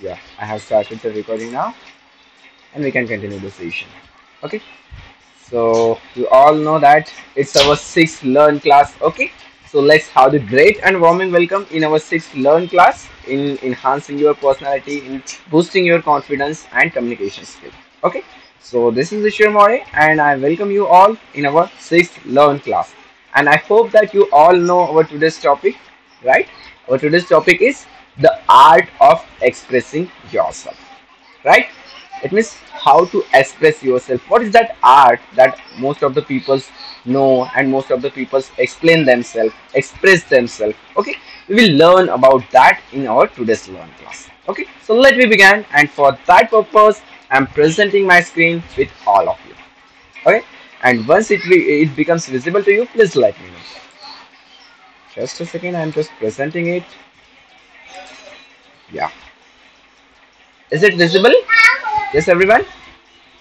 Yeah, I have started the recording now, and we can continue the session. Okay, so you all know that it's our sixth learn class. Okay, so let's have the great and warming welcome in our sixth learn class in enhancing your personality, in boosting your confidence and communication skill. Okay, so this is Ishwar More, and I welcome you all in our sixth learn class. And I hope that you all know our today's topic, right? Our today's topic is the art of expressing yourself, right? It means how to express yourself. What is that art that most of the people know and most of the people explain themselves, express themselves? Okay, we will learn about that in our today's learn class. Okay, so let me begin, and for that purpose I'm presenting my screen with all of you. Okay, and once it becomes visible to you, please let me know. Just a second, I'm just presenting it. Yeah, is it visible? Yes, everyone.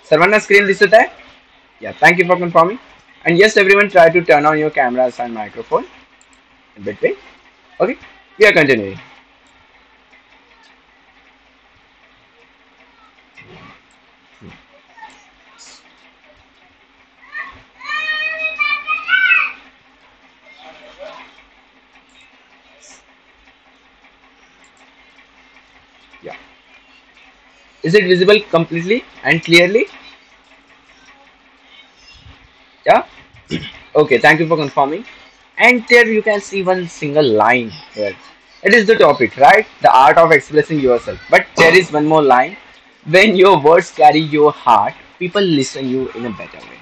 सर्वांना screen दिसत आहे? Yeah, thank you for confirming. And yes, everyone, try to turn on your cameras and microphone in between. Okay, we are continuing. Yeah, is it visible completely and clearly? Yeah. Okay, thank you for confirming. And there you can see one single line here. It is the topic, right? The art of expressing yourself. But there is one more line. When your words carry your heart, people listen you in a better way.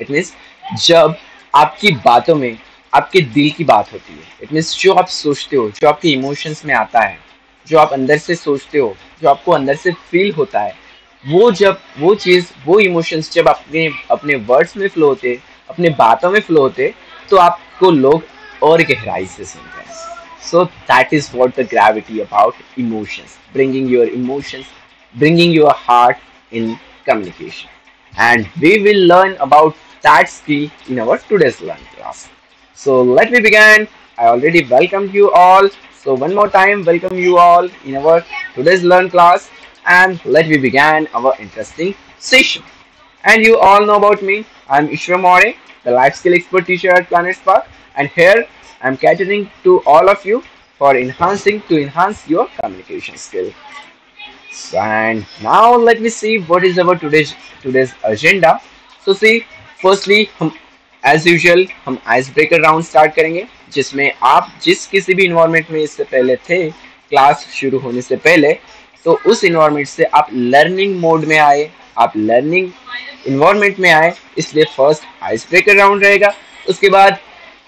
It means जब आपकी बातों में आपके दिल की बात होती है, इट मीन्स जो आप सोचते हो, जो आपके इमोशंस में आता है, जो आप अंदर से सोचते हो, जो आपको अंदर से फील होता है, वो जब वो चीज़ वो इमोशंस जब अपने अपने वर्ड्स में फ्लो होते, अपने बातों में फ्लो होते, तो आपको लोग और गहराई से सुनते हैं. So that is what the gravity about emotions, bringing your heart in communication. And we will learn about that skill in our today's learn class. So let me begin. I already welcomed you all. So one more time, welcome you all in our today's learn class. And let me begin our interesting session. And you all know about me. I'm Ishwar More, the life skill expert teacher at Planet Spark. And here I'm catering to all of you for enhance your communication skill. And now let me see what is our today's agenda. So see, firstly हम as usual हम ice breaker round start करेंगे, जिसमें आप जिस किसी भी environment में इससे पहले थे, क्लास शुरू होने से पहले, तो उस इन्वायरमेंट से आप लर्निंग मोड में आए, आप लर्निंग इन्वायरमेंट में आए, इसलिए फर्स्ट आइस ब्रेकर राउंड रहेगा. उसके बाद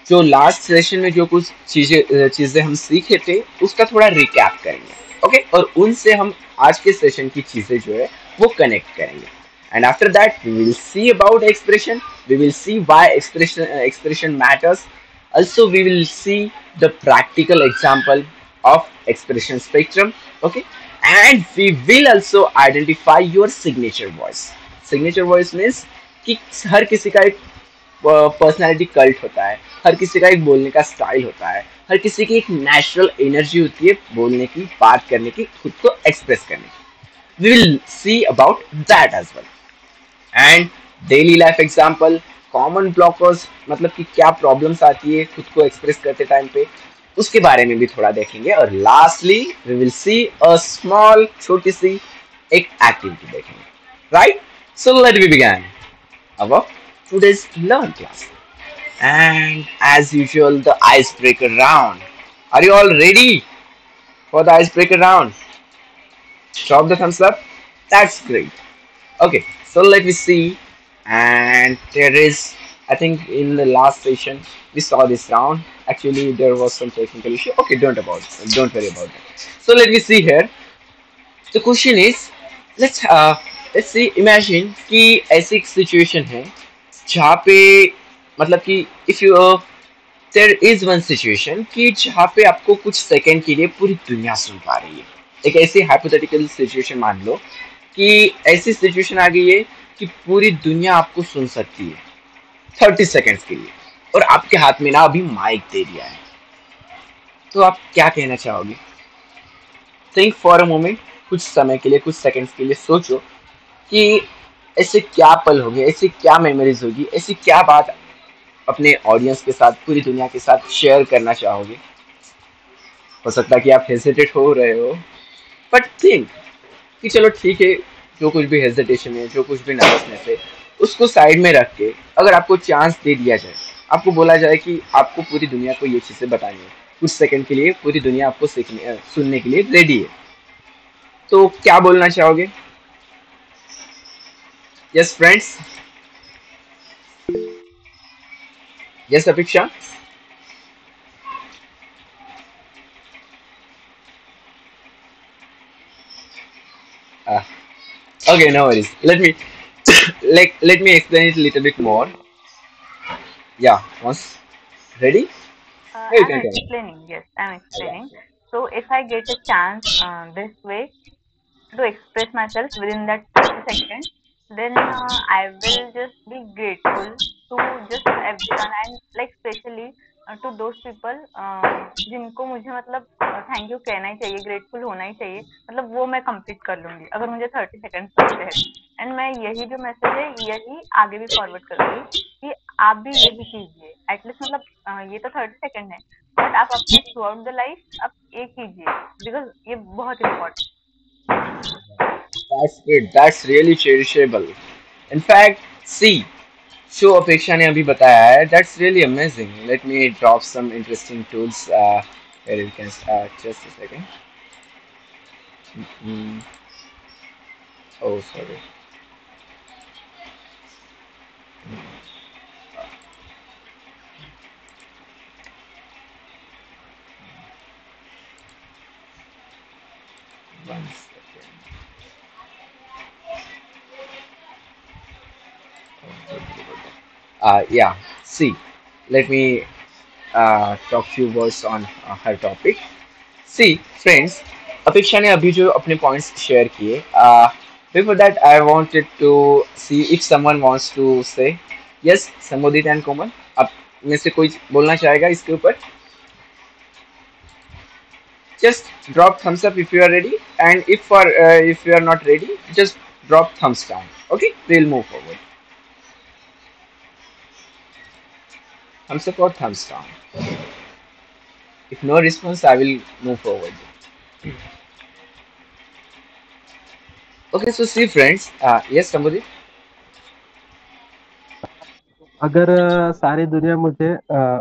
जो लास्ट सेशन में जो कुछ चीजें हम सीखे थे, उसका थोड़ा रिकैप करेंगे. ओके, और उनसे हम आज के सेशन की चीजें जो है वो कनेक्ट करेंगे. And after that we will see about expression, we will see why expression matters. Also we will see the practical example of expression spectrum. Okay, and we will also identify your signature voice. Signature voice means कि हर किसी का एक personality cult होता है, हर किसी का एक बोलने का स्टाइल होता है, हर किसी की एक नेचुरल एनर्जी होती है बोलने की, बात करने की, खुद को एक्सप्रेस करने की. We will see about that as well. And daily life example, common blockers, मतलब कि क्या प्रॉब्लम्स आती है खुद को एक्सप्रेस करते टाइम पे, उसके बारे में भी थोड़ा देखेंगे. और lastly we will see a small, छोटी सी एक एक्टिविटी देखेंगे. Right, so let we begin our today's learn class. And as usual, the icebreaker round. Are you all ready for the icebreaker round? Drop the thumbs up. That's great. Okay, so let me see. And there is, I think, in the last session we saw this round. Actually, there was some technical issue. Okay, don't worry about that. So let me see here. The question is, let's uh let's see. Imagine कि ऐसी एक situation है जहाँ पे, मतलब कि if you there is one situation कि जहाँ पे आपको कुछ सेकंड के लिए पूरी दुनिया सुन पा रही है. एक ऐसी हाइपोथेटिकल सिचुएशन मान लो कि ऐसी सिचुएशन आ गई है कि पूरी दुनिया आपको सुन सकती है 30 सेकंड्स के लिए, और आपके हाथ में ना अभी माइक दे दिया है. तो आप क्या कहना चाहोगे? Think for a moment. कुछ समय के लिए, कुछ सेकंड्स के लिए सोचो कि ऐसे क्या पल होंगे, ऐसी क्या मेमोरीज होगी, ऐसी क्या बात अपने ऑडियंस के साथ, पूरी दुनिया के साथ शेयर करना चाहोगे। हो सकता है कि आप हेजिटेट हो रहे हो, बट थिंक कि चलो ठीक है, जो कुछ भी हेजिटेशन है, जो कुछ भी नर्वसनेस है, उसको साइड में रख के अगर आपको चांस दे दिया जाए, आपको बोला जाए कि आपको पूरी दुनिया को ये चीज़ें बतानी है, कुछ सेकंड के लिए पूरी दुनिया आपको सुनने के लिए रेडी है, तो क्या बोलना चाहोगे? Yes friends. यस अपेक्षा। Okay, no worries. Let me explain it a little bit more. Yeah, once ready? Yeah, you I'm can tell. explaining. Yes, I'm explaining. So if I get a chance this way to express myself within that 30 seconds, then I will just be grateful to just everyone and like especially to those people जिनको मुझे मतलब thank you कहना ही चाहिए, grateful होना ही चाहिए, मतलब वो मैं कंप्लीट कर लूंगी अगर मुझे 30 सेकंड्स बचते हैं। एंड मैं यही जो मैसेज है यही आगे भी फॉरवर्ड करूंगी कि आप भी यही कीजिए एटलीस्ट मतलब ये तो 30 सेकंड है बट आप अपने थ्रू आउट द लाइफ आप ये कीजिए बिकॉज ये बहुत important. That's good. That's really cherishable. In fact, see, जो अपेक्षा ने अभी बताया है, that's really amazing. Let me drop some interesting tools. Where you can just a second. Mm, oh, sorry. One second. Yeah. See, let me talk few words on her topic. See friends, Apeksha ने अभी जो अपने points share किए, before that I wanted to see if someone wants to say yes. Sambodhit and Komal, आप में से कोई बोलना चाहेगा इसके ऊपर? Just drop thumbs up if you are ready, and if you are not ready, just drop thumbs down. Okay, we will move forward. Thumbs up और thumbs down. If no response I will move forward. Okay, so C friends, yes संबोधित। अगर सारी दुनिया मुझे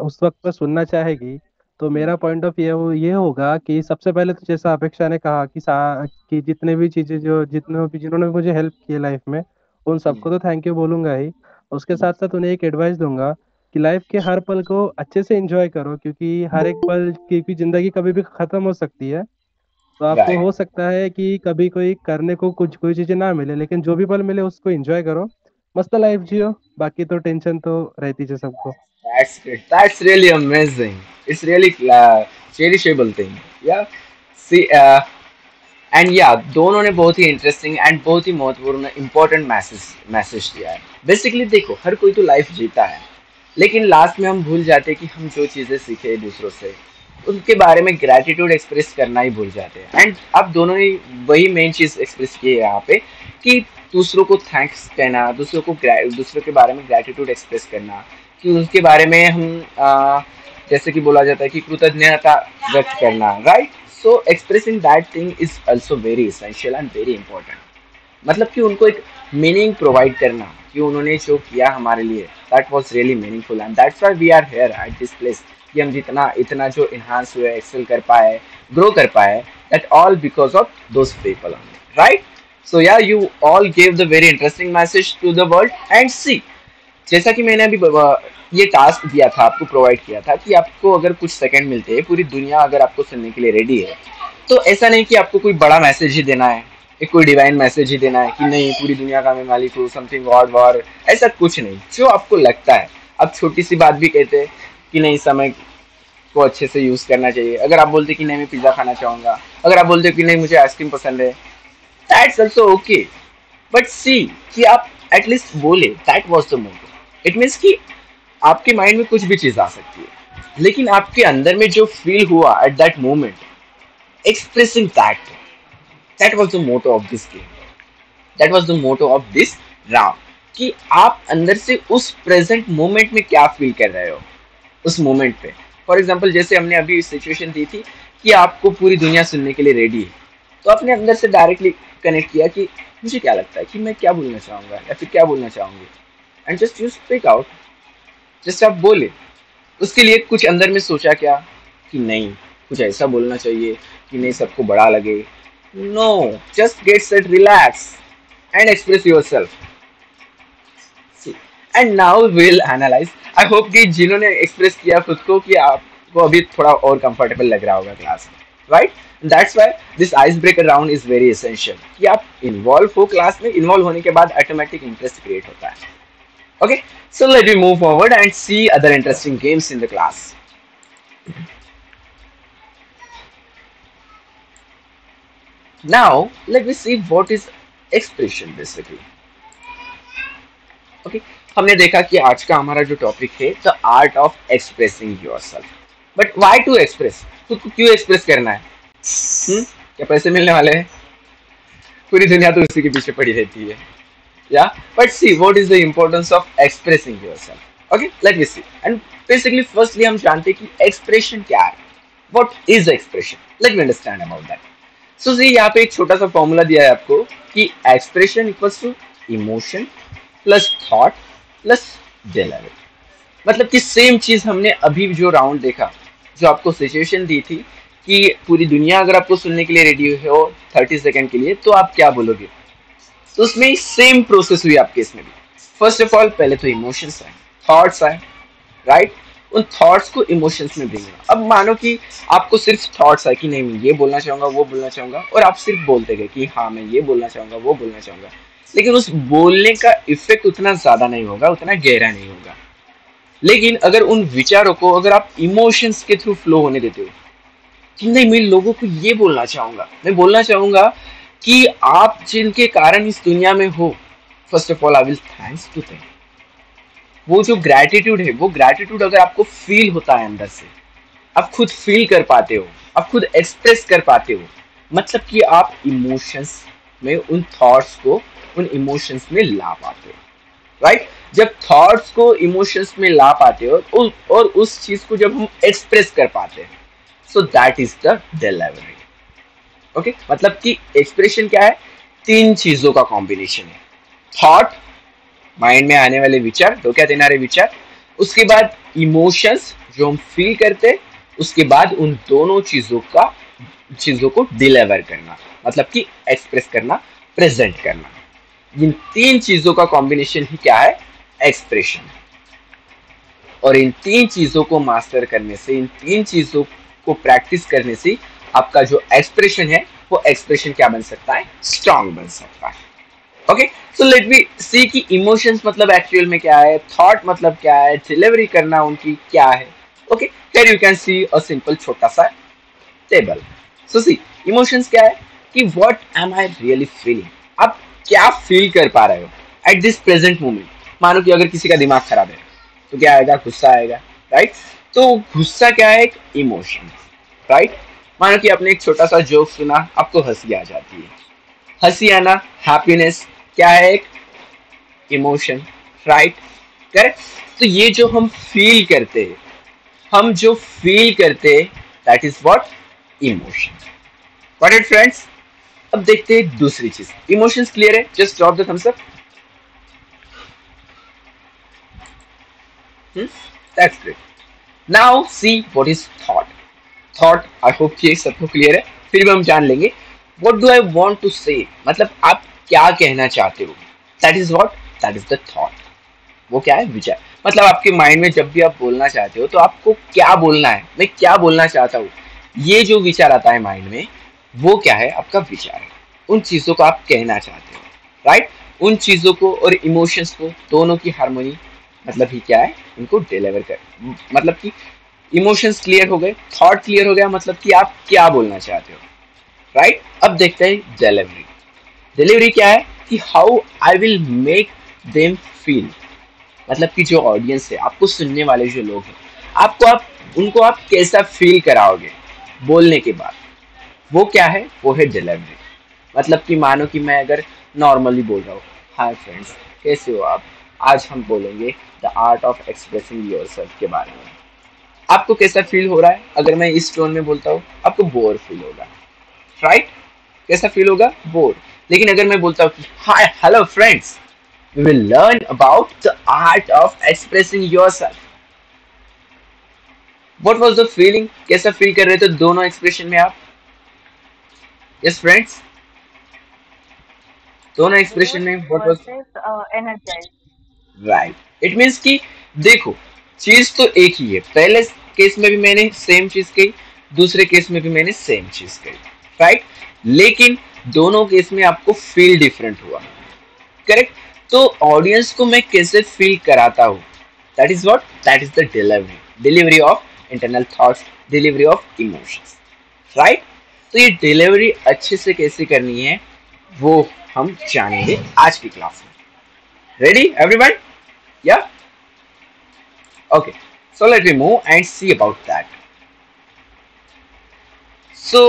उस वक्त पे सुनना चाहेगी तो मेरा पॉइंट ऑफ व्यू ये होगा कि सबसे पहले तो जैसा अपेक्षा ने कहा कि कि जितने भी चीजें जो जितने भी जिन्होंने भी मुझे हेल्प की लाइफ में उन सबको तो थैंक यू बोलूंगा ही। उसके साथ साथ उन्हें एक एडवाइस दूंगा कि लाइफ के हर पल को अच्छे से एंजॉय करो क्योंकि हर एक पल की जिंदगी कभी भी खत्म हो सकती है। तो आपको राइट। हो सकता है कि कभी कोई करने को कुछ कोई चीजें ना मिले लेकिन जो भी पल मिले उसको एंजॉय करो। मस्त लाइफ जियो। बाकी तो टेंशन तो रहती है सबको। That's great. That's really amazing. It's really cherishable thing. Yeah. See, and या दोनों ने बहुत ही इंटरेस्टिंग एंड बहुत ही महत्वपूर्ण इंपॉर्टेंट मैसेज दिया है। बेसिकली देखो, हर कोई तो लाइफ जीता है, लेकिन लास्ट में हम भूल जाते हैं कि हम जो चीज़ें सीखे दूसरों से, उनके बारे में ग्रैटिट्यूड एक्सप्रेस करना ही भूल जाते हैं। एंड अब दोनों ने वही मेन चीज़ एक्सप्रेस की है यहाँ पे कि दूसरों को थैंक्स कहना, दूसरों के बारे में ग्रैटिट्यूड एक्सप्रेस करना, कि उनके बारे में हम जैसे कि बोला जाता है कि कृतज्ञता व्यक्त करना, right? So expressing that thing is also very essential and very important. मतलब कि उनको एक मीनिंग प्रोवाइड करना कि उन्होंने जो किया हमारे लिए, that was really meaningful and that's why we are here at this place, कि हम जितना इतना जो इन्हांस हुए, एक्सेल कर पाए, ग्रो कर पाए, that all because of those people, right? So yeah you all give the very interesting message to the world. And see, जैसा कि मैंने अभी ये टास्क दिया था, आपको प्रोवाइड किया था कि आपको अगर कुछ सेकंड मिलते हैं, पूरी दुनिया अगर आपको सुनने के लिए रेडी है, तो ऐसा नहीं कि आपको कोई बड़ा मैसेज ही देना है, एक कोई डिवाइन मैसेज ही देना है कि नहीं पूरी दुनिया का मैं मालिक हूँ, समथिंग गॉड वॉर, ऐसा कुछ नहीं। जो आपको लगता है, आप छोटी सी बात भी कहते हैं कि नहीं, समय को अच्छे से यूज करना चाहिए। अगर आप बोलते कि नहीं मैं पिज्जा खाना चाहूंगा, अगर आप बोलते कि नहीं मुझे आइसक्रीम पसंद है, दैट्स ऑल्सो ओके। बट सी, कि आप एटलीस्ट बोले, that was the motive. It means कि आपके माइंड में कुछ भी चीज आ सकती है, लेकिन आपके अंदर में जो फील हुआ at that moment, expressing that, that was the motto of this game, that was the motto of this round, कि आप अंदर से उस प्रेजेंट मोमेंट में क्या फील कर रहे हो उस मोमेंट पे। फॉर एग्जाम्पल जैसे हमने अभी सिचुएशन दी थी कि आपको पूरी दुनिया सुनने के लिए रेडी है, तो आपने अंदर से डायरेक्टली कनेक्ट किया कि मुझे क्या लगता है कि मैं क्या बोलना चाहूंगा या फिर क्या बोलना चाहूंगी, and just you speak out, just आप बोले। उसके लिए कुछ अंदर में सोचा क्या कि नहीं कुछ ऐसा बोलना चाहिए कि नहीं सबको बड़ा लगे, no, just get set, relax and express yourself. And now will analyse, I hope कि जिन्होंने एक्सप्रेस किया खुद को कि आपको अभी थोड़ा और कंफर्टेबल लग रहा होगा क्लास में, right? That's why this ice breaker round is very essential, कि आप इन्वॉल्व हो क्लास में। इन्वॉल्व होने के बाद ऑटोमेटिक इंटरेस्ट क्रिएट होता है। Okay, so let me move forward and see other interesting games in the class. Now, let me see what is expression basically. Okay, हमने देखा कि आज का हमारा जो टॉपिक है the art of expressing yourself. But why to express? खुद को क्यों एक्सप्रेस करना है? क्या पैसे मिलने वाले हैं? पूरी दुनिया तो उसी के पीछे पड़ी रहती है। Yeah, but see what is the importance of expressing yourself. Okay, let me see. And basically firstly हम जानते हैं कि expression क्या है, what is expression. Let me understand about that. So see यहाँ पे एक छोटा सा फॉर्मूला दिया है आपको कि expression equals to emotion plus thought plus delivery. मतलब कि सेम चीज हमने अभी जो राउंड देखा, जो आपको सिचुएशन दी थी कि पूरी दुनिया अगर आपको सुनने के लिए रेडी हो 30 सेकंड के लिए, तो आप क्या बोलोगे? तो उसमें सेम प्रोसेस हुई आपके इसमें भी। फर्स्ट ऑफ ऑल पहले तो इमोशंस आए, थॉट्स आए, राइट? उन थॉट्स को इमोशंस में ब्रिंग करना। अब मानो कि आपको सिर्फ थॉट्स आए कि नहीं मैं ये बोलना चाहूंगा वो बोलना चाहूंगा, और आप सिर्फ बोलते गए कि हाँ मैं ये बोलना चाहूंगा वो बोलना चाहूंगा, लेकिन उस बोलने का इफेक्ट उतना ज्यादा नहीं होगा, उतना गहरा नहीं होगा। लेकिन अगर उन विचारों को अगर आप इमोशंस के थ्रू फ्लो होने देते हो कि नहीं मैं लोगों को ये बोलना चाहूंगा, मैं बोलना चाहूंगा कि आप जिनके कारण इस दुनिया में हो, first of all I will thanks to them. वो जो ग्रैटिट्यूड है, वो ग्रैटिट्यूड अगर आपको फील होता है अंदर से, आप खुद फील कर पाते हो, आप खुद एक्सप्रेस कर पाते हो, मतलब कि आप इमोशंस में उन थॉट्स को उन इमोशंस में ला पाते हो, राइट? जब थॉट्स को इमोशंस में ला पाते हो और उस चीज को जब हम एक्सप्रेस कर पाते हैं, so that is the delivery. Okay, मतलब कि एक्सप्रेशन क्या है? तीन चीजों का कॉम्बिनेशन है। थॉट, माइंड में आने वाले विचार, डोक्यात येणारे विचार, उसके बाद इमोशंस जो हम फील करते हैं, उसके बाद उन दोनों चीजों को डिलीवर करना, मतलब कि एक्सप्रेस करना, प्रेजेंट करना। इन तीन चीजों का कॉम्बिनेशन ही क्या है? एक्सप्रेशन। और इन तीन चीजों को मास्टर करने से, इन तीन चीजों को प्रैक्टिस करने से आपका जो एक्सप्रेशन है वो एक्सप्रेशन क्या बन सकता है? स्ट्रांग बन सकता है। ओके, सो लेट मी सी कि इमोशंस मतलब एक्चुअल में क्या है, थॉट मतलब क्या है, डिलीवरी करना उनकी क्या है। Okay, here you can C a simple छोटा सा टेबल। सो सी इमोशंस क्या है कि what am I really feeling, आप क्या फील कर पा रहे हो एट दिस प्रेजेंट मोमेंट। मानो कि अगर किसी का दिमाग खराब है तो क्या आएगा? गुस्सा आएगा, राइट? तो गुस्सा क्या है? एक इमोशन, राइट? मानो कि आपने एक छोटा सा जोक सुना, आपको हंसी आ जाती है। हंसी आना, हैप्पीनेस क्या है? एक इमोशन, राइट? करेक्ट? तो ये जो हम फील करते हैं, हम जो फील करते हैं, that is what? Emotion. Got it friends? अब देखते हैं दूसरी चीज। इमोशंस क्लियर है? Just drop the thumbs up. That's great. Now see what is thought. Thought I hope कि सबको क्लियर है, फिर भी हम जान लेंगे। What do I want to say, मतलब आप क्या कहना चाहते हो, that is what? That is the thought. वो क्या है? विचार। मतलब आपके माइंड में जब भी आप बोलना चाहते हो तो आपको क्या बोलना है, मैं क्या बोलना चाहता हूँ, ये जो विचार आता है माइंड में, वो क्या है? आपका विचार है। उन चीजों को आप कहना चाहते हो, राइट? उन चीजों को और इमोशंस को दोनों की हार्मोनी, मतलब ही क्या है? उनको डिलीवर कर, मतलब कि इमोशंस क्लियर हो गए, थॉट क्लियर हो गया, मतलब कि आप क्या बोलना चाहते हो, राइट? अब देखते हैं डिलीवरी। डिलीवरी क्या है कि how I will make them feel, मतलब कि जो ऑडियंस है, आपको सुनने वाले जो लोग हैं, उनको आप कैसा फील कराओगे बोलने के बाद, वो क्या है? वो है डिलीवरी। मतलब कि मानो कि मैं अगर नॉर्मली बोल रहा हूँ, हाय फ्रेंड्स, कैसे हो आप, आज हम बोलेंगे the art of expressing yourself के बारे में। आपको कैसा फील हो रहा है अगर मैं इस टोन में बोलता हूँ? आपको बोर फील होगा, राइट? कैसा फील होगा? बोर। लेकिन अगर मैं बोलता हूँ कि hi hello friends, we will learn about the art of expressing yourself, what was the feeling? कैसा फील कर रहे थे दोनों एक्सप्रेशन में आप? यस फ्रेंड्स, दोनों एक्सप्रेशन Bored में what was? versus energized. Right, it means कि देखो, चीज तो एक ही है। पहले केस में भी मैंने सेम चीज कही, दूसरे केस में भी मैंने सेम चीज कही, राइट? लेकिन दोनों केस में आपको फील डिफरेंट हुआ, करेक्ट? तो ऑडियंस को मैं कैसे फील कराता हूँ, that is what, that is the delivery of internal thoughts, delivery of emotions, right? तो ये डिलीवरी अच्छे से कैसे करनी है वो हम जानेंगे आज की क्लास में। Ready everyone? या okay, so let me move and see about that. So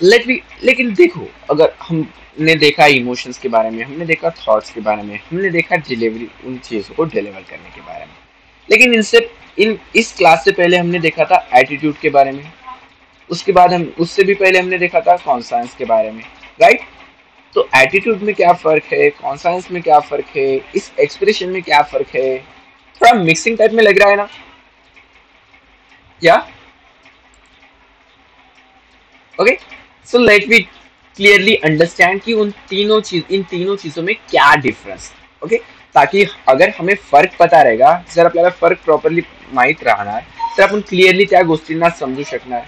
let me, लेकिन देखो, अगर हमने देखा इमोशंस के बारे में, हमने देखा थॉट्स के बारे में, हमने देखा डिलीवरी, उन चीज़ों को डिलीवर करने के बारे में, लेकिन इनसे इस क्लास से पहले हमने देखा था एटीट्यूड के बारे में, उसके बाद हम उससे भी पहले हमने देखा था कॉन्साइंस के बारे में, राइट? तो एटीट्यूड में क्या फ़र्क है, कॉन्साइंस में क्या फ़र्क है, इस एक्सप्रेशन में क्या फ़र्क है? थोड़ा मिक्सिंग टाइप में लग रहा है ना? या okay, so let me clearly understand कि इन तीनों चीजों में क्या डिफरेंस, ओके? ताकि अगर हमें फरक पता रहेगा, जर आपल्याला फरक प्रॉपरली माहित राहणार, तर आपण क्लिअरली त्या गोष्टींना समजू शकणार,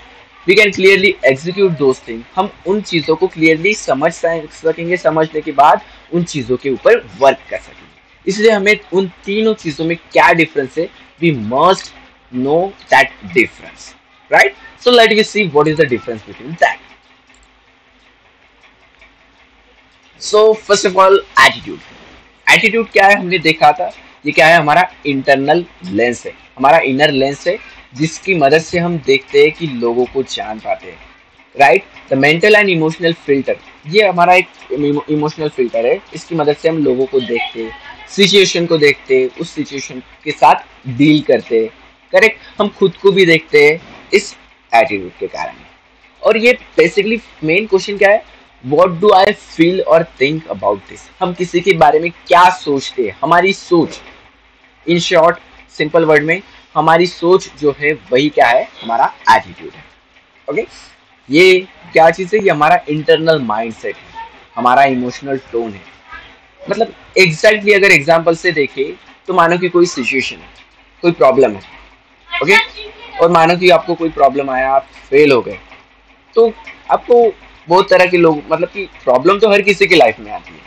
we can clearly execute those thing, हम उन चीज़ों को क्लियरली समझ सकेंगे, समझने के बाद उन चीज़ों के ऊपर वर्क कर सकेंगे। इसलिए हमें उन तीनों चीज़ों में क्या डिफरेंस है, we must know that difference, right? So let us see what is the difference between that. So first of all, attitude. Attitude क्या है हमने देखा था, ये क्या है? हमारा इंटरनल लेंस है, हमारा इनर लेंस है, जिसकी मदद से हम देखते हैं कि लोगों को जान पाते हैं, right? The mental and emotional filter, ये हमारा एक इमोशनल फिल्टर है, इसकी मदद से हम लोगों को देखते हैं, सिचुएशन को देखते हैं, उस सिचुएशन के साथ डील करते हैं, करेक्ट? हम खुद को भी देखते हैं इस एटीट्यूड के कारण। और ये बेसिकली मेन क्वेश्चन क्या है, व्हाट डू आई फील और थिंक अबाउट दिस, हम किसी के बारे में क्या सोचते हैं, हमारी सोच, इन शॉर्ट सिंपल वर्ड में हमारी सोच जो है वही क्या है, हमारा एटीट्यूड है, ओके? ये क्या चीज़ है? ये हमारा इंटरनल माइंडसेट है, हमारा इमोशनल टोन है। मतलब एग्जैक्टली अगर एग्जाम्पल से देखें तो मानो कि कोई सिचुएशन है, कोई प्रॉब्लम है, ओके? और मानो कि आपको कोई प्रॉब्लम आया, आप फेल हो गए, तो आपको बहुत तरह के लोग, मतलब कि प्रॉब्लम तो हर किसी की लाइफ में आती है,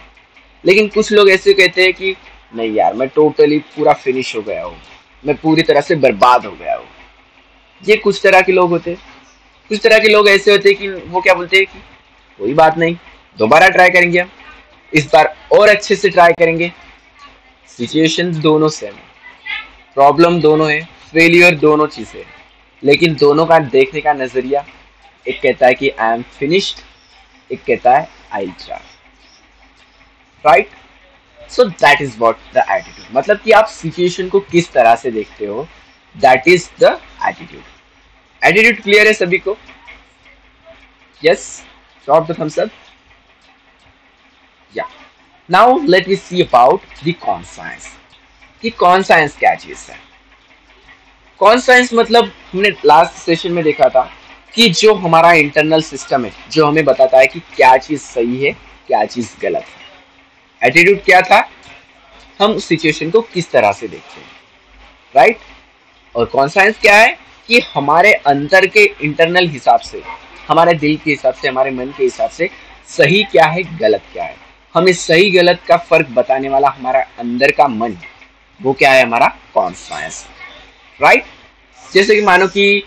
लेकिन कुछ लोग ऐसे कहते हैं कि नहीं यार, मैं टोटली पूरा फिनिश हो गया हूँ, मैं पूरी तरह से बर्बाद हो गया हूँ। ये कुछ तरह के लोग होते हैं। कुछ तरह के लोग ऐसे होते हैं कि वो क्या बोलते हैं कि कोई बात नहीं, दोबारा ट्राई करेंगे, हम इस बार और अच्छे से ट्राई करेंगे। सिचुएशन दोनों सेम है, प्रॉब्लम दोनों है, फेलियर दोनों चीज़ें हैं, लेकिन दोनों का देखने का नजरिया, एक कहता है कि आई एम फिनिश्ड, एक कहता है I try, right? So that is what the attitude, मतलब कि आप सिचुएशन को किस तरह से देखते हो, that is the attitude. Attitude clear है सभी को? Yes, drop the thumbs up. Yeah now let me see about the conscience, कि कॉन्साइंस क्या चीज है। कॉन्साइंस मतलब हमने लास्ट सेशन में देखा था कि जो हमारा इंटरनल सिस्टम है, जो हमें बताता है कि क्या चीज सही है, क्या चीज गलत है। एटीट्यूड क्या था? हम सिचुएशन को किस तरह से देखते हैं, राइट? और कॉन्साइंस क्या है? कि हमारे अंदर के इंटरनल हिसाब से, हमारे दिल के हिसाब से, हमारे मन के हिसाब से सही क्या है, गलत क्या है, हमें सही गलत का फर्क बताने वाला हमारा अंदर का मन, वो क्या है, हमारा कॉन्साइंस, राइट? जैसे कि मानो कि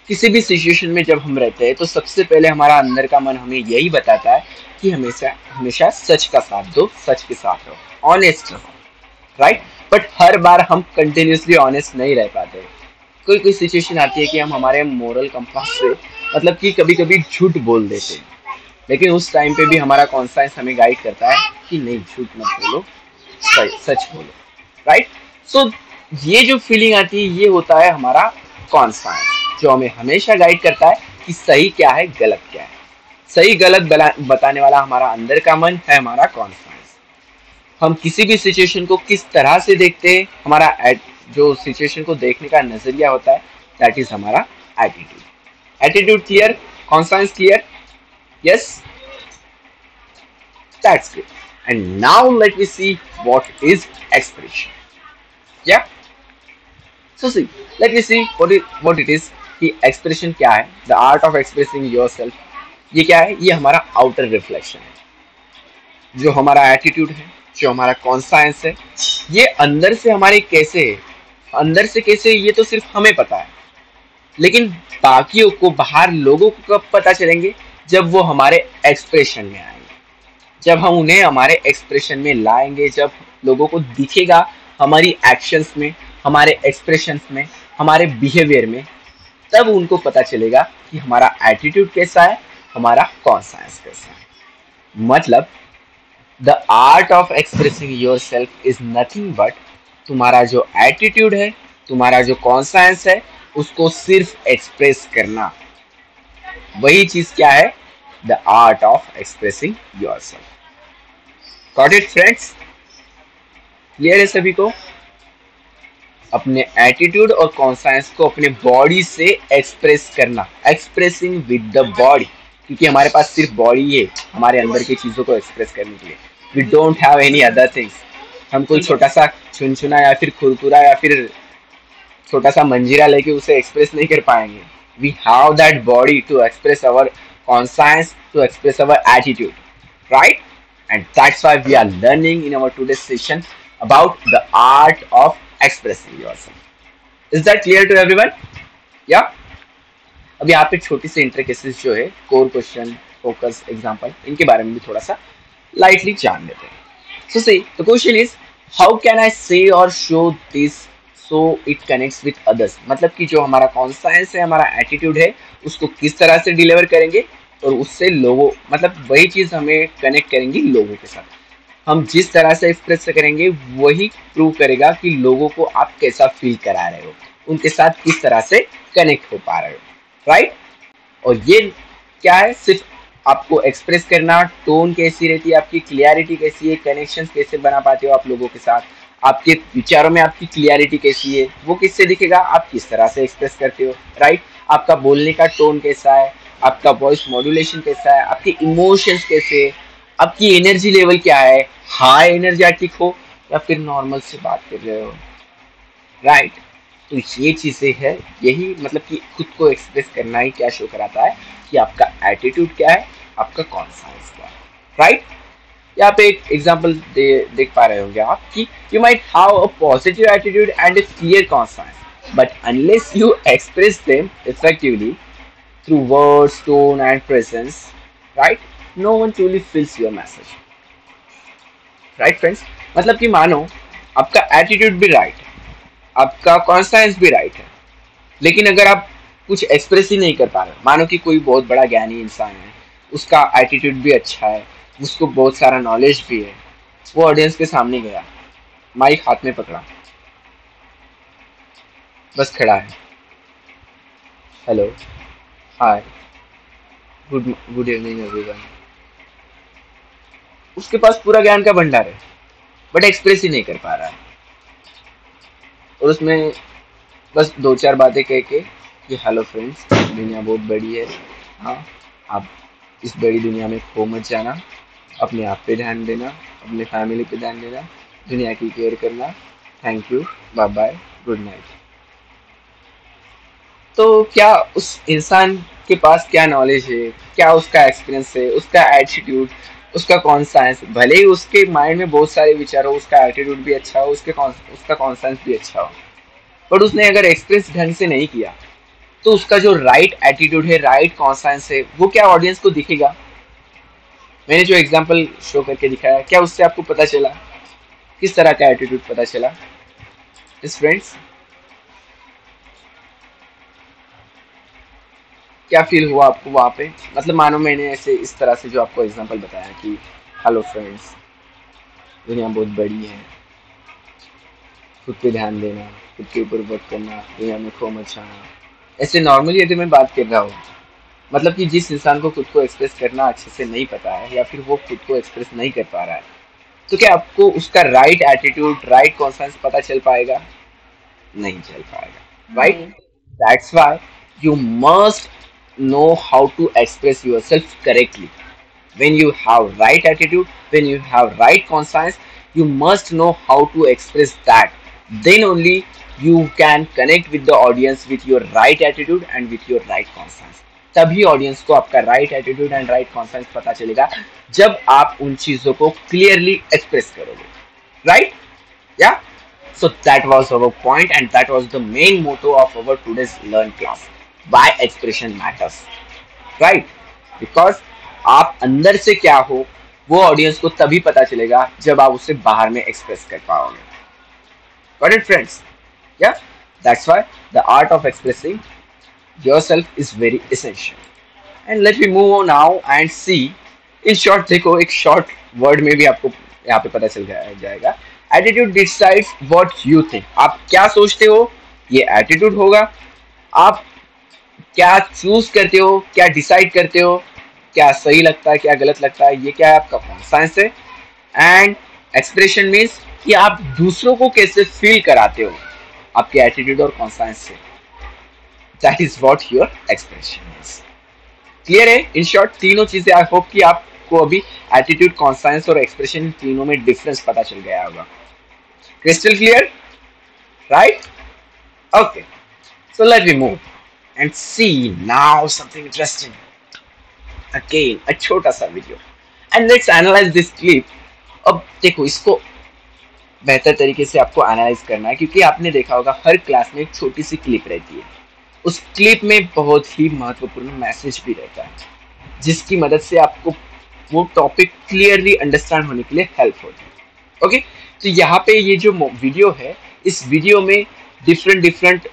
किसी भी सिचुएशन में जब हम रहते हैं तो सबसे पहले हमारा अंदर का मन हमें यही बताता है कि हमेशा हमेशा सच का साथ दो, सच के साथ रहो, ऑनेस्ट रहो, राइट? बट हर बार हम कंटिन्यूसली ऑनेस्ट नहीं रह पाते। कोई कोई सिचुएशन आती है कि हम हमारे मोरल कंपास से, मतलब कि कभी कभी झूठ बोल देते हैं, लेकिन उस टाइम पे भी हमारा कॉन्साइंस हमें गाइड करता है कि नहीं, झूठ मत बोलो, सच बोलो, राइट। सो ये जो फीलिंग आती है, ये होता है हमारा कॉन्साइंस, जो हमें हमेशा गाइड करता है कि सही क्या है, गलत क्या है। सही गलत बताने वाला हमारा अंदर का मन है, हमारा कॉन्साइंस। हम किसी भी सिचुएशन को किस तरह से देखते हैं, हमारा जो सिचुएशन को देखने का नजरिया होता है, दैट इज हमारा attitude. Attitude clear, conscience clear, yes, that's good. And now let me see what is expression. Yeah. So see, let me see what it is. कि expression क्या है? The art of expressing yourself. ये क्या है? ये हमारा outer reflection है। जो हमारा attitude है, जो हमारा conscience है, ये अंदर से हमारे कैसे है? अंदर से कैसे, ये तो सिर्फ हमें पता है। लेकिन बाकियों को, बाहर लोगों को कब पता चलेंगे? जब वो हमारे एक्सप्रेशन में आएंगे, जब हम उन्हें हमारे एक्सप्रेशन में लाएंगे, जब लोगों को दिखेगा हमारी एक्शंस में, हमारे एक्सप्रेशंस में, हमारे बिहेवियर में, तब उनको पता चलेगा कि हमारा एटीट्यूड कैसा है, हमारा कॉन्साइंस कैसा है। मतलब the art of expressing your self is nothing but, तुम्हारा जो एटीट्यूड है, तुम्हारा जो कॉन्साइंस है, उसको सिर्फ एक्सप्रेस करना, वही चीज क्या है? The art of expressing your self. Got it friends? Clear है सभी को? अपने एटीट्यूड और कॉन्साइंस को अपने बॉडी से एक्सप्रेस करना, एक्सप्रेसिंग विद द बॉडी, क्योंकि हमारे पास सिर्फ बॉडी है हमारे अंदर की चीजों को एक्सप्रेस करने के लिए। We don't have any other things. हम कोई छोटा सा चुनचुना या फिर खुरकुरा या फिर छोटा सा मंजीरा लेके उसे एक्सप्रेस नहीं कर पाएंगे। We have that body to express our conscience, to express our attitude, right? And that's why we are learning in our today's session about the art of expressing yourself. Is that clear to everyone? Yeah. अब यहाँ पे छोटी सी इंटरकेसेस जो है, core question, focus, example, इनके बारे में भी थोड़ा सा लाइटली जान लेते हैं। So see, the question is, how can I say or show this so it connects with others? मतलब कि जो हमारा कॉन्साइंस है, हमारा एटीट्यूड है, उसको किस तरह से डिलीवर करेंगे और उससे लोगों, मतलब वही चीज हमें कनेक्ट करेंगी लोगों के साथ। हम जिस तरह से एक्सप्रेस करेंगे वही प्रूव करेगा कि लोगों को आप कैसा फील करा रहे हो, उनके साथ किस तरह से कनेक्ट हो पा रहे हो, राइट? और ये क्या है? सिर्फ आपको एक्सप्रेस करना, टोन कैसी रहती है आपकी, क्लियरिटी कैसी है, कनेक्शंस कैसे बना पाते हो आप लोगों के साथ, आपके विचारों में आपकी क्लियरिटी कैसी है, वो किससे दिखेगा? आप किस तरह से एक्सप्रेस करते हो, राइट? आपका बोलने का टोन कैसा है, आपका वॉइस मॉड्यूलेशन कैसा है, आपके इमोशंस कैसे, आपकी एनर्जी लेवल क्या है, हाई एनर्जेटिक हो या फिर नॉर्मल से बात कर रहे हो, राइट? तो ये चीजें है, यही मतलब कि खुद को एक्सप्रेस करना ही क्या शो कराता है कि आपका एटीट्यूड क्या है, आपका कॉन्साइंस क्या है, राइट? यहाँ पे एक एग्जांपल देख पा रहे होंगे आप कि you might have a positive attitude and a clear conscience, but unless you express them effectively through words, tone and presence, right, no one truly feels your message, right friends? मतलब कि मानो आपका एटीट्यूड भी right है, आपका conscience भी right है, लेकिन अगर आप कुछ एक्सप्रेस ही नहीं कर पा रहे, मानो कि कोई बहुत बड़ा ज्ञानी इंसान है, उसका एटीट्यूड भी अच्छा है, उसको बहुत सारा नॉलेज भी है, वो ऑडियंस के सामने गया, माइक हाथ में पकड़ा, बस खड़ा है, हेलो, हाय, गुड गुड इवनिंग एवरीवन। उसके पास पूरा ज्ञान का भंडार है, बट एक्सप्रेस ही नहीं कर पा रहा है, और उसमें बस दो चार बातें कह के कि हेलो फ्रेंड्स, दुनिया बहुत बड़ी है, हाँ, आप इस बड़ी दुनिया में खो मत जाना, अपने आप पे ध्यान देना, अपने फैमिली पे ध्यान देना, दुनिया की केयर करना, thank you, bye bye, good night. तो क्या उस इंसान के पास क्या नॉलेज है, क्या उसका एक्सपीरियंस है, उसका एटीट्यूड, उसका कॉन्साइंस, भले ही उसके माइंड में बहुत सारे विचार हो, उसका एटीट्यूड भी अच्छा हो, उसका कॉन्साइंस भी अच्छा हो, बट उसने अगर एक्सप्रेस ढंग से नहीं किया, तो उसका जो राइट एटीट्यूड है, राइट कॉन्साइंस है, वो क्या ऑडियंस को दिखेगा? मैंने जो एग्जांपल शो करके दिखाया, क्या उससे आपको पता चला किस तरह का एटीट्यूड पता चला? इस फ्रेंड्स, क्या फील हुआ आपको वहाँ पे? मतलब मानो मैंने ऐसे इस तरह से जो आपको एग्जांपल बताया कि हेलो फ्रेंड्स, दुनिया बहुत बड़ी है, खुद पे ध्यान देना, खुद के ऊपर वर्क करना, दुनिया में खो मत जाना, ऐसे नॉर्मली यदि मैं बात कर रहा हूँ, मतलब कि जिस इंसान को खुद को एक्सप्रेस करना अच्छे से नहीं पता है या फिर वो खुद को एक्सप्रेस नहीं कर पा रहा है, तो क्या आपको उसका राइट एटीट्यूड, राइट कॉन्फिडेंस पता चल पाएगा? नहीं चल पाएगा, राइट? नहीं। That's why you must know how to express yourself correctly. When you have right attitude, when you have right conscience, you must know how to express that. Then only you can connect with the audience with your right attitude and with your right conscience. तभी audience को आपका right attitude and right confidence पता चलेगा जब आप उन चीजों को क्लियरली एक्सप्रेस करोगे, राइट? या So that was our point, and that was the main motto of our today's learn class. Why expression matters, right? Because आप अंदर से क्या हो वो ऑडियंस को तभी पता चलेगा जब आप उसे बाहर में एक्सप्रेस कर पाओगे. Got it, friends? Yeah, that's why the art of expressing yourself is very essential. And let me move on now and see. In short, देखो एक short word में भी आपको यहाँ पे पता चल जाएगा. Attitude decides what you think. आप क्या सोचते हो ये attitude होगा. आप क्या चूज करते हो, क्या डिसाइड करते हो, क्या सही लगता है, क्या गलत लगता है, ये क्या है आपका कॉन्साइंस है. एंड एक्सप्रेशन मीन्स कि आप दूसरों को कैसे फील कराते हो आपके एटीट्यूड और कॉन्साइंस से. That is what your expression means. Clear है? इन शॉर्ट तीनों चीजें आई होप कि आपको अभी एटीट्यूड, कॉन्साइंस और एक्सप्रेशन तीनों में डिफरेंस पता चल गया होगा. Crystal clear, right? Okay, so let me move and see now something interesting. Again, a छोटा सा video and let's analyze this clip. अब देखो इसको बेहतर तरीके से आपको एनालाइज करना है क्योंकि आपने देखा होगा हर क्लास में एक छोटी सी क्लिप रहती है. उस क्लिप में बहुत ही महत्वपूर्ण मैसेज भी रहता है जिसकी मदद से आपको वो टॉपिक क्लियरली अंडरस्टैंड होने के लिए हेल्प होती है. ओके, तो यहाँ पे ये जो वीडियो है, इस वीडियो में डिफरेंट डिफरेंट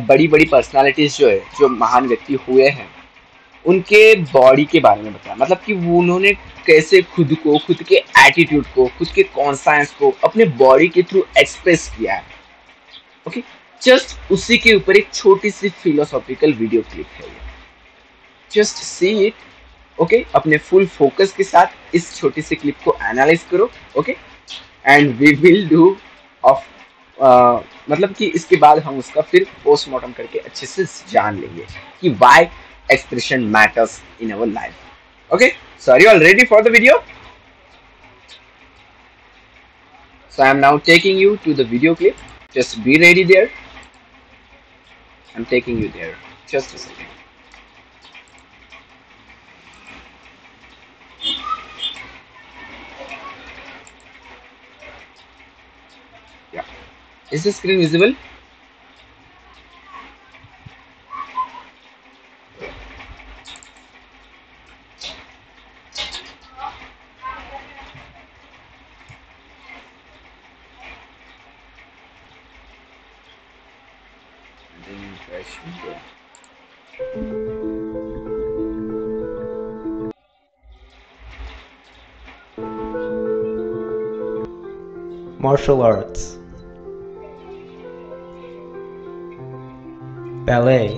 बड़ी बड़ी पर्सनालिटीज जो है, जो महान व्यक्ति हुए हैं, उनके बॉडी के बारे में बताया. मतलब कि उन्होंने कैसे खुद को, खुद के एटीट्यूड को, खुद के कॉन्साइंस को अपने बॉडी के थ्रू एक्सप्रेस किया है. ओके, जस्ट उसी के ऊपर एक छोटी सी फिलोसॉफिकल वीडियो क्लिप है ये. Just see it. ओके, अपने फुल फोकस के साथ इस छोटी सी क्लिप को एनालाइज करो. Okay, and we will do of मतलब कि इसके बाद हम उसका फिर पोस्टमार्टम करके अच्छे से जान लेंगे कि why expression matters in our life. Okay, so are you all ready for the video? So I am now taking you to the video clip. Just be ready there. I'm taking you there. Just a second. Yeah. Is the screen visible? Martial arts, ballet,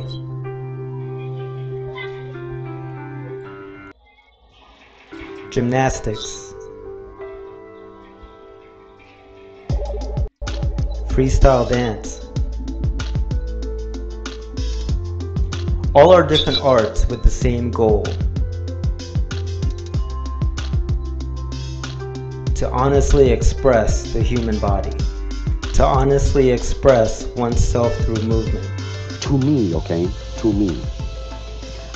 gymnastics, freestyle dance. All are different arts with the same goal: to honestly express the human body, to honestly express oneself through movement. To me, okay, to me,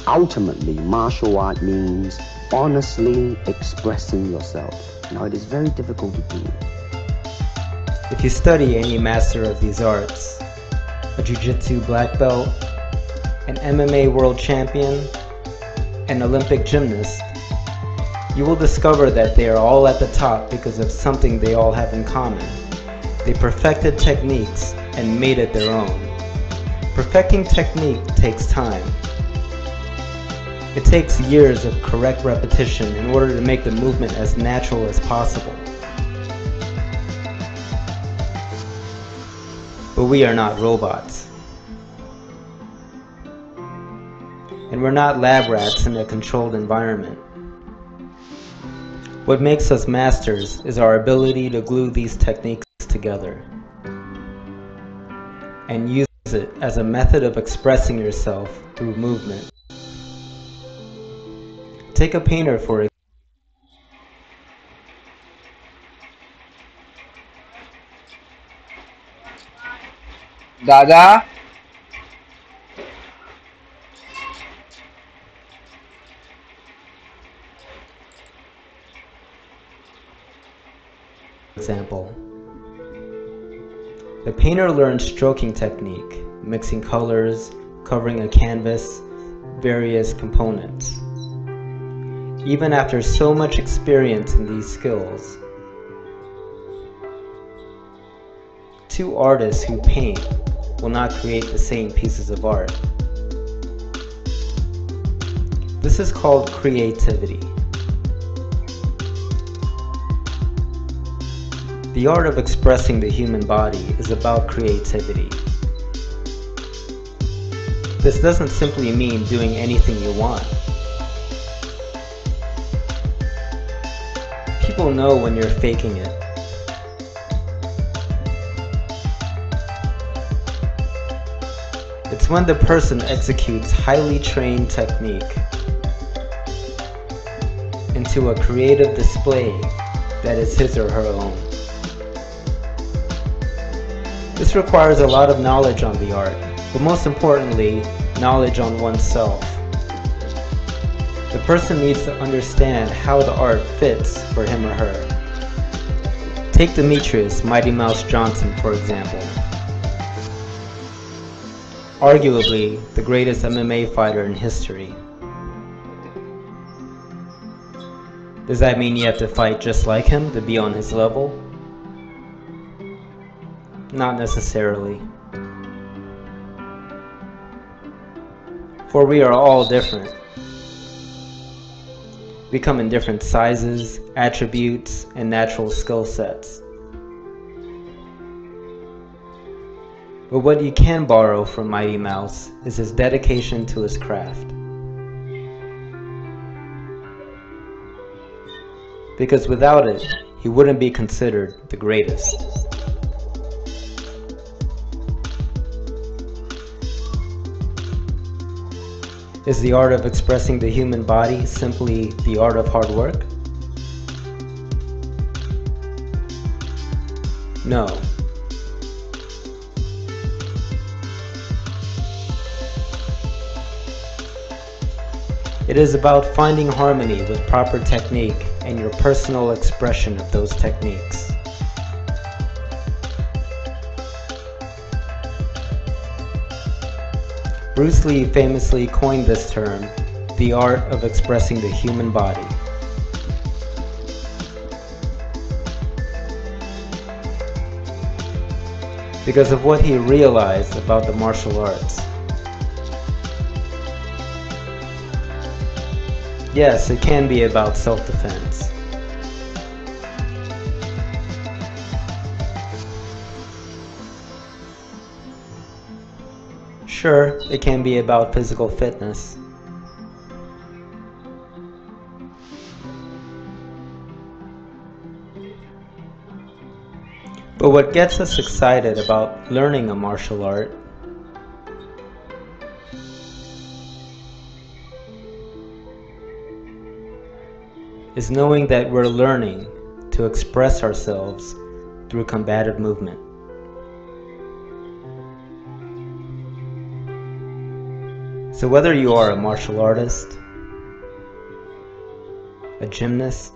ultimately, martial art means honestly expressing yourself. Now, it is very difficult to do. If you study any master of these arts, a jiu-jitsu black belt, an MMA world champion, an Olympic gymnast, you will discover that they are all at the top because of something they all have in common. They perfected techniques and made it their own. Perfecting technique takes time. It takes years of correct repetition in order to make the movement as natural as possible. But we are not robots. And we're not lab rats in a controlled environment. What makes us masters is our ability to glue these techniques together and use it as a method of expressing yourself through movement. Take a painter for example. Dada, The painter learns stroking technique, mixing colors, covering a canvas, various components. Even after so much experience in these skills, two artists who paint will not create the same pieces of art. This is called creativity. The art of expressing the human body is about creativity. This doesn't simply mean doing anything you want. People know when you're faking it. It's when the person executes highly trained technique into a creative display that is his or her own. This requires a lot of knowledge on the art, but most importantly, knowledge on oneself. The person needs to understand how the art fits for him or her. Take Demetrius Mighty Mouse Johnson, for example. Arguably the greatest MMA fighter in history. Does that mean you have to fight just like him to be on his level? Not necessarily. For we are all different. We come in different sizes, attributes, and natural skill sets. But what you can borrow from Mighty Mouse is his dedication to his craft. Because without it, he wouldn't be considered the greatest. Is the art of expressing the human body simply the art of hard work? No. It is about finding harmony with proper technique and your personal expression of those techniques. Bruce Lee famously coined this term, the art of expressing the human body. Because of what he realized about the martial arts. Yes, it can be about self-defense. Sure, it can be about physical fitness. But what gets us excited about learning a martial art is knowing that we're learning to express ourselves through combative movement. So whether you are a martial artist, a gymnast,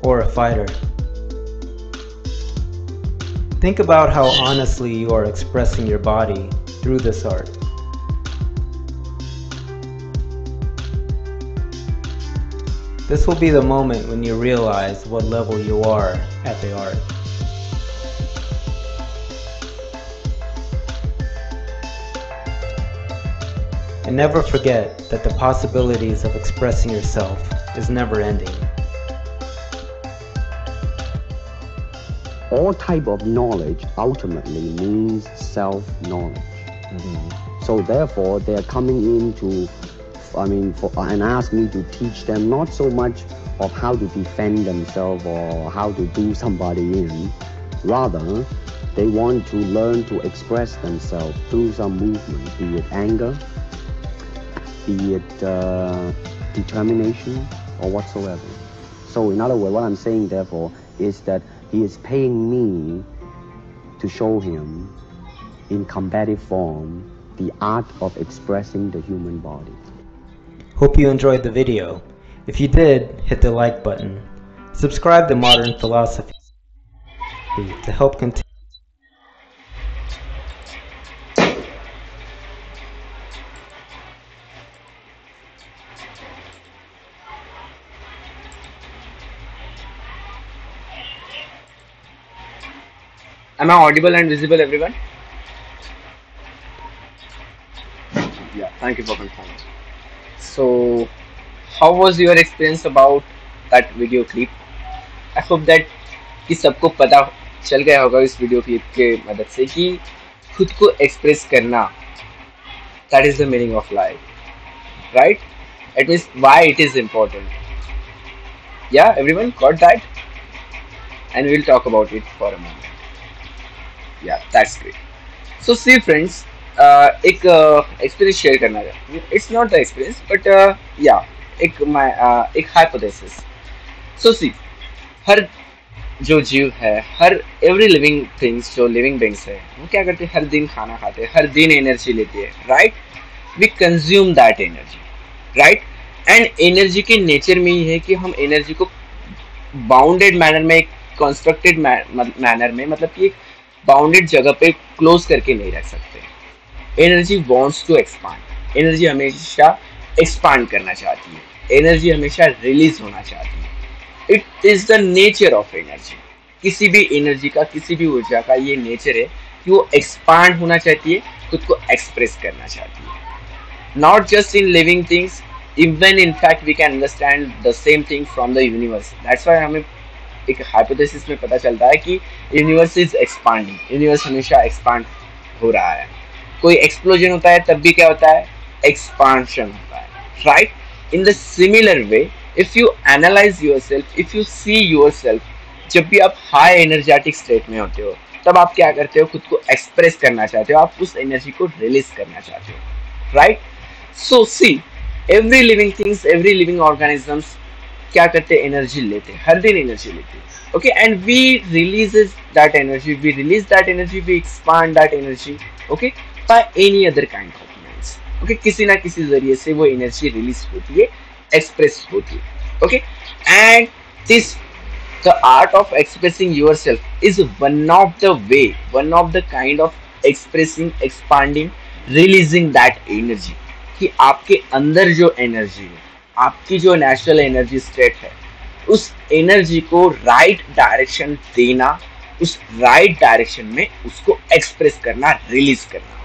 or a fighter, think about how honestly you are expressing your body through this art. This will be the moment when you realize what level you are at the art. And never forget that the possibilities of expressing yourself is never ending. All type of knowledge ultimately means self-knowledge. So therefore, they are coming in to, and ask me to teach them not so much of how to defend themselves or how to do somebody in. Rather, they want to learn to express themselves through some movement, be it anger, be it determination, or whatsoever. So in other words, what I'm saying, therefore, is that he is paying me to show him in combative form the art of expressing the human body. Hope you enjoyed the video. If you did, hit the like button. Subscribe to Modern Philosophy to help continue. Am I audible and visible, everyone? Yeah, thank you for confirming. So, how was your experience about that video clip? I hope that कि सबको पता चल गया होगा इस video clip के मदद से कि खुद को एक्सप्रेस करना, that is the meaning of life, right? It means why it is important. Yeah, everyone got that? And we'll talk about it for a moment. Yeah, that's great. So see friends, एक experience share करना है. It's not the experience, but yeah, एक hypothesis. So see, हर जो जीव है, हर every living things जो living beings है, वो क्या करते हैं? हर दिन खाना खाते हैं, हर दिन एनर्जी लेते हैं, right? We consume that energy, right? And energy के नेचर में ही है कि हम एनर्जी को बाउंडेड मैनर में, एक कंस्ट्रक्टेड मैनर में, मतलब कि एक बाउंडेड जगह पे क्लोज करके नहीं रख सकते. Energy wants to expand. Energy हमेशा एक्सपांड करना चाहती है. एनर्जी हमेशा रिलीज होना चाहती है. It is the nature of energy. किसी भी एनर्जी का, किसी भी ऊर्जा का ये नेचर है कि वो एक्सपांड होना चाहती है, खुद को एक्सप्रेस करना चाहती है. Not just in living things, even in fact we can understand the same thing from the universe. That's why हमें एक हाइपोथेसिस में पता चलता है कि यूनिवर्स इज एक्सपांडिंग. यूनिवर्स हमेशा एक्सपांड हो रहा है. कोई एक्सप्लोजन होता है तब भी क्या होता है? एक्सपांशन होता है, right? In the similar way, if you analyze yourself, if you see yourself, जब भी आप हाई एनर्जेटिक स्टेट में होते हो, तब आप क्या करते हो? खुद को एक्सप्रेस करना चाहते हो, आप उस एनर्जी को रिलीज करना चाहते हो, right? So see, every living things, every living organisms क्या करते हैं? एनर्जी लेते हैं, हर दिन एनर्जी लेते हैं, okay? And we release that energy, we release that energy, we expand that energy, okay, by any other kind of means, okay? किसी ना किसी जरिए से वो एनर्जी रिलीज होती है, एक्सप्रेस होती है, okay? And this, the art of expressing yourself is one of the way, one of the kind of expressing, expanding, releasing that energy. कि आपके अंदर जो एनर्जी है, आपकी जो नेचुरल एनर्जी स्टेट है, उस एनर्जी को राइट डायरेक्शन देना, उस राइट डायरेक्शन में उसको एक्सप्रेस करना, रिलीज करना.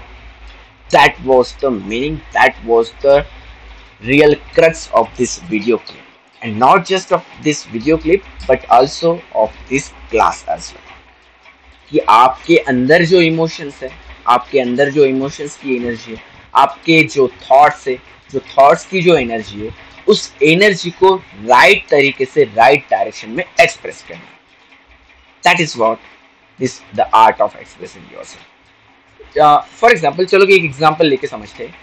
That was the meaning, that was the real crux of this video clip. And not just of this video clip, but also of this class as well. कि आपके अंदर जो emotions है, आपके अंदर जो इमोशंस की एनर्जी है, आपके जो थॉट्स है, जो थॉट्स की जो एनर्जी है, उस एनर्जी को राइट तरीके से, राइट डायरेक्शन में एक्सप्रेस करना. That is what this the art of expressing yourself. For example, चलो कि एक एग्जांपल लेके समझते हैं.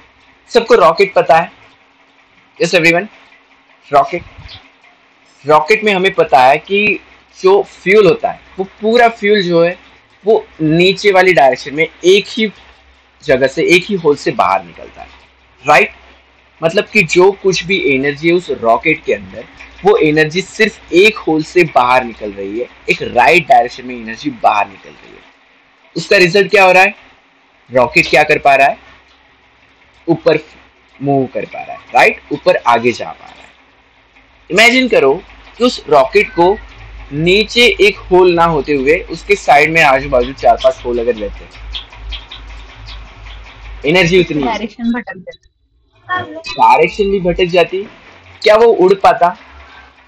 सबको रॉकेट पता है? यस एवरीवन, रॉकेट में हमें पता है कि जो फ्यूल होता है, वो पूरा फ्यूल जो है वो नीचे वाली डायरेक्शन में एक ही जगह से, एक ही होल से बाहर निकलता है, राइट? मतलब कि जो कुछ भी एनर्जी है उस रॉकेट के अंदर, वो एनर्जी सिर्फ एक होल से बाहर निकल रही है, एक राइट डायरेक्शन में एनर्जी बाहर निकल रही है. उसका रिजल्ट क्या हो रहा है? रॉकेट क्या कर पा रहा है? ऊपर मूव कर पा रहा है, राइट? ऊपर आगे जा पा रहा है. इमेजिन करो कि उस रॉकेट को नीचे एक होल ना होते हुए उसके साइड में आजू बाजू 4-5 होल अगर रहते, एनर्जी उतनी, डायरेक्शन भटक जाती, डायरेक्शन भी भटक जाती, क्या वो उड़ पाता?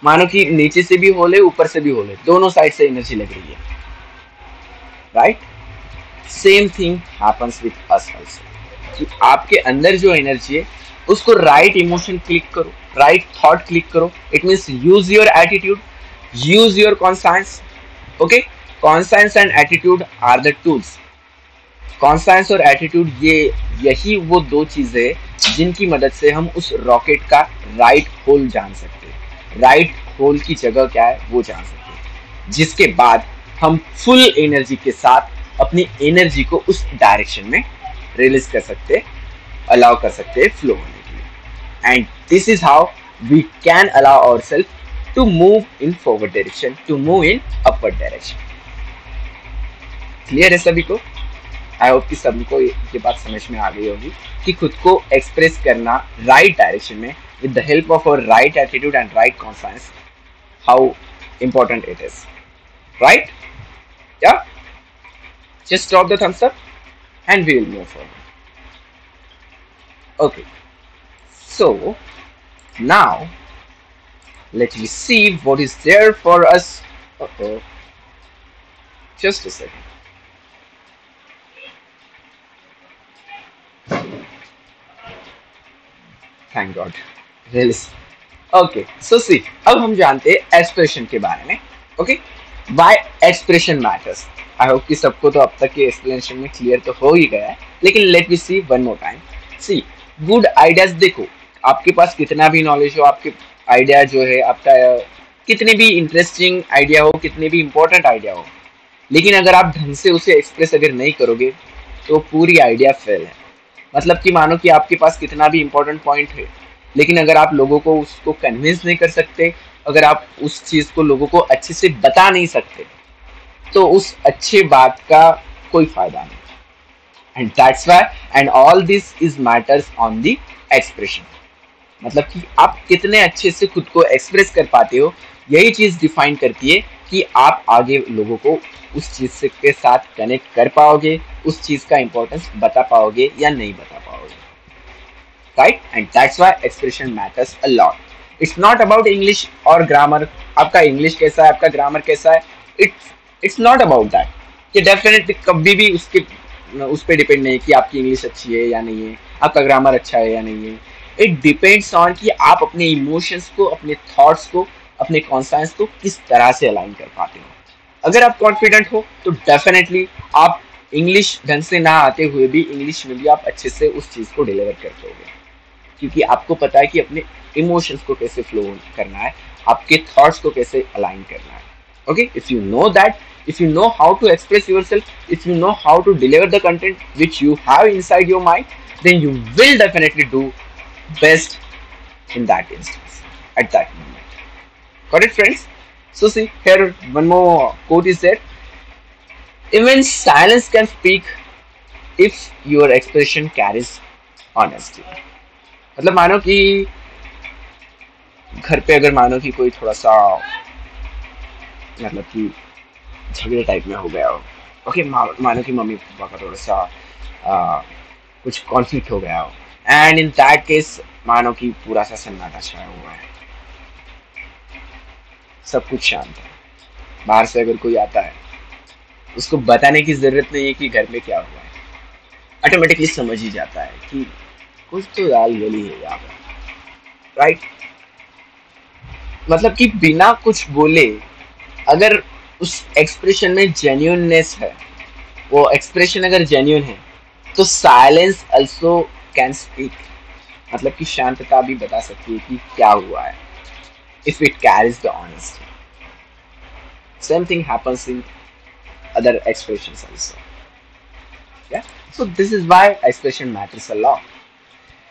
मानो कि नीचे से भी होले ऊपर से भी होले, दोनों साइड से एनर्जी लग रही है, right? Same thing happens with us also, कि आपके अंदर जो एनर्जी है उसको राइट इमोशन क्लिक करो, राइट थॉट क्लिक करो। It means use your attitude, use your conscience. Okay, conscience and attitude are the tools. Conscience और एटीट्यूड, ये यही वो दो चीजें हैं जिनकी मदद से हम उस रॉकेट का राइट होल जान सकते हैं, राइट होल की जगह क्या है वो जान सकते हैं, जिसके बाद हम फुल एनर्जी के साथ अपनी एनर्जी को उस डायरेक्शन में रिलीज कर सकते, अलाउ कर सकते हैं फ्लो होने के लिए। And this is how we can allow ourselves to move in forward direction, to move in upward direction. Clear है सभी को? आई होप कि सबको ये बात समझ में आ गई होगी कि खुद को एक्सप्रेस करना राइट डायरेक्शन में with the help of our right attitude and right conscience, how important it is, right? या just drop the thumbs up and we will move forward. Okay, so now let me see what is there for us. Just a second. Thank God. Really. Okay, so see, अब हम जानते हैं expression के बारे में. Okay, why expression matters. I hope कि सबको तो अब तक के एक्सप्लेनेशन में क्लियर तो हो ही गया है, लेकिन लेट मी सी वन मोर टाइम. सी, गुड आइडियाज, देखो आपके पास कितना भी नॉलेज हो, आपके आइडिया जो है आपका कितने भी इंटरेस्टिंग आइडिया हो, कितने भी इंपॉर्टेंट आइडिया हो, लेकिन अगर आप ढंग से उसे एक्सप्रेस अगर नहीं करोगे तो पूरी आइडिया फेल है. मतलब कि मानो कि आपके पास कितना भी इंपॉर्टेंट पॉइंट है, लेकिन अगर आप लोगों को उसको कन्विंस नहीं कर सकते, अगर आप उस चीज़ को लोगों को अच्छे से बता नहीं सकते, तो उस अच्छे बात का कोई फायदा नहीं. And that's why and all this is matters on the expression. मतलब कि आप कितने अच्छे से खुद को एक्सप्रेस कर पाते हो, यही चीज डिफाइन करती है कि आप आगे लोगों को उस चीज से के साथ कनेक्ट कर पाओगे, उस चीज का इंपॉर्टेंस बता पाओगे या नहीं बता पाओगे, right? And that's why expression matters a lot. It's not about English और ग्रामर, आपका इंग्लिश कैसा है, आपका ग्रामर कैसा है, इट्स नॉट अबाउट दैट. कि डेफिनेटली कभी भी उसके उस पर डिपेंड नहीं कि आपकी इंग्लिश अच्छी है या नहीं है, आपका ग्रामर अच्छा है या नहीं है. इट डिपेंड्स ऑन कि आप अपने इमोशंस को, अपने थॉट्स को, अपने कॉन्साइंस को किस तरह से अलाइन कर पाते हो. अगर आप कॉन्फिडेंट हो तो डेफिनेटली आप इंग्लिश ढंग से ना आते हुए भी इंग्लिश में भी आप अच्छे से उस चीज़ को डिलीवर कर दोगे, क्योंकि आपको पता है कि अपने इमोशंस को कैसे फ्लो करना है, आपके थॉट्स को कैसे अलाइन करना है. Okay, if you know that, if you know how to express yourself, if you know how to deliver the content which you have inside your mind, then you will definitely do best in that instance, at that moment. Got it, friends? So see, here one more quote is there. Even silence can speak if your expression carries honesty. मतलब मानो कि घर पे अगर मानो कि कोई थोड़ा सा मतलब कि झगड़े टाइप में हो गया हो, ओके, मानो कि मम्मी पापा का थोड़ा सा कुछ कॉन्फ्लिक्ट हो गया हो, एंड इन दैट केस मानो कि पूरा सा सन्नाटा छाया हुआ है, सब कुछ शांत है. बाहर से अगर कोई आता है उसको बताने की जरूरत नहीं है कि घर में क्या हुआ है, ऑटोमेटिकली समझ ही जाता है कि कुछ तो दाल गली है यहाँ पर, राइट? मतलब कि बिना कुछ बोले अगर उस एक्सप्रेशन में जेन्युइननेस है, वो एक्सप्रेशन अगर जेन्युइन है, तो साइलेंस आल्सो कैन स्पीक. मतलब कि शांतता भी बता सकती है कि क्या हुआ है, if it carries the honesty. Same thing happens in other expressions also. Yeah, so this is why expression matters a lot.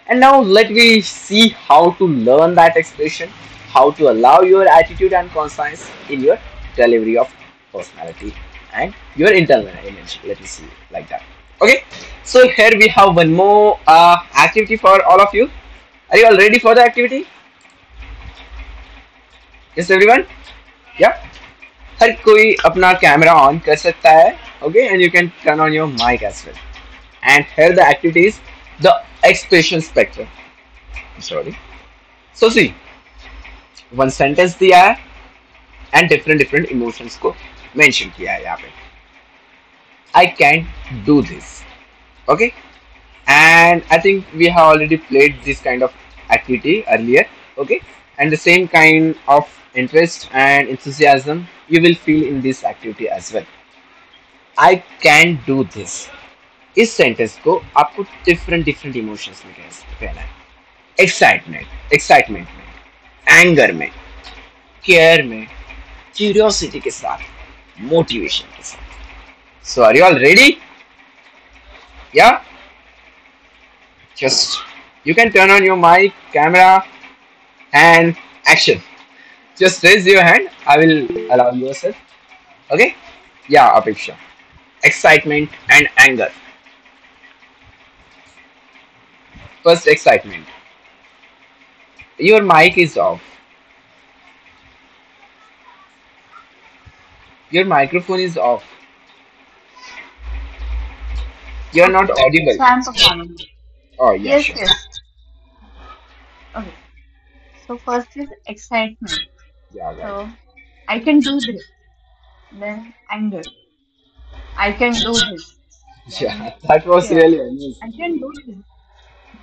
And now let me see how to learn that expression, how to allow your attitude and conscience in your delivery of personality and your internal image. Let me see like that. Okay, so here we have one more activity for all of you. Are you all ready for the activity? Yes, everyone? Yeah. हर कोई अपना camera on कर सकता है, okay, and you can turn on your mic as well. And here the activity is the expression spectrum. Sorry. So see, one sentence दिया है and different different emotions को mention किया है यहाँ पे. I can do this. Okay. And I think we have already played this kind of activity earlier. Okay. And the same kind of interest and enthusiasm you will feel in this activity as well. I can do this. इस sentence को आपको different different emotions में कहना है. Excitement में, anger में, care में, curiosity के साथ, मोटिवेशन के साथ. सो आर यू ऑल रेडी? या just you can turn on your mic, camera, and action. Just raise your hand. I will allow yourself. Okay? Yeah, Apeksha. Excitement and anger. First, excitement. Your mic is off. Your microphone is off. You're not audible. So I'm performing. Oh, yeah, Yes, sure. yes. Okay. So first is excitement. Yeah, right. So I can do this. Then anger. I can do this. Then Yeah, that was fear. really I amazing. can do this.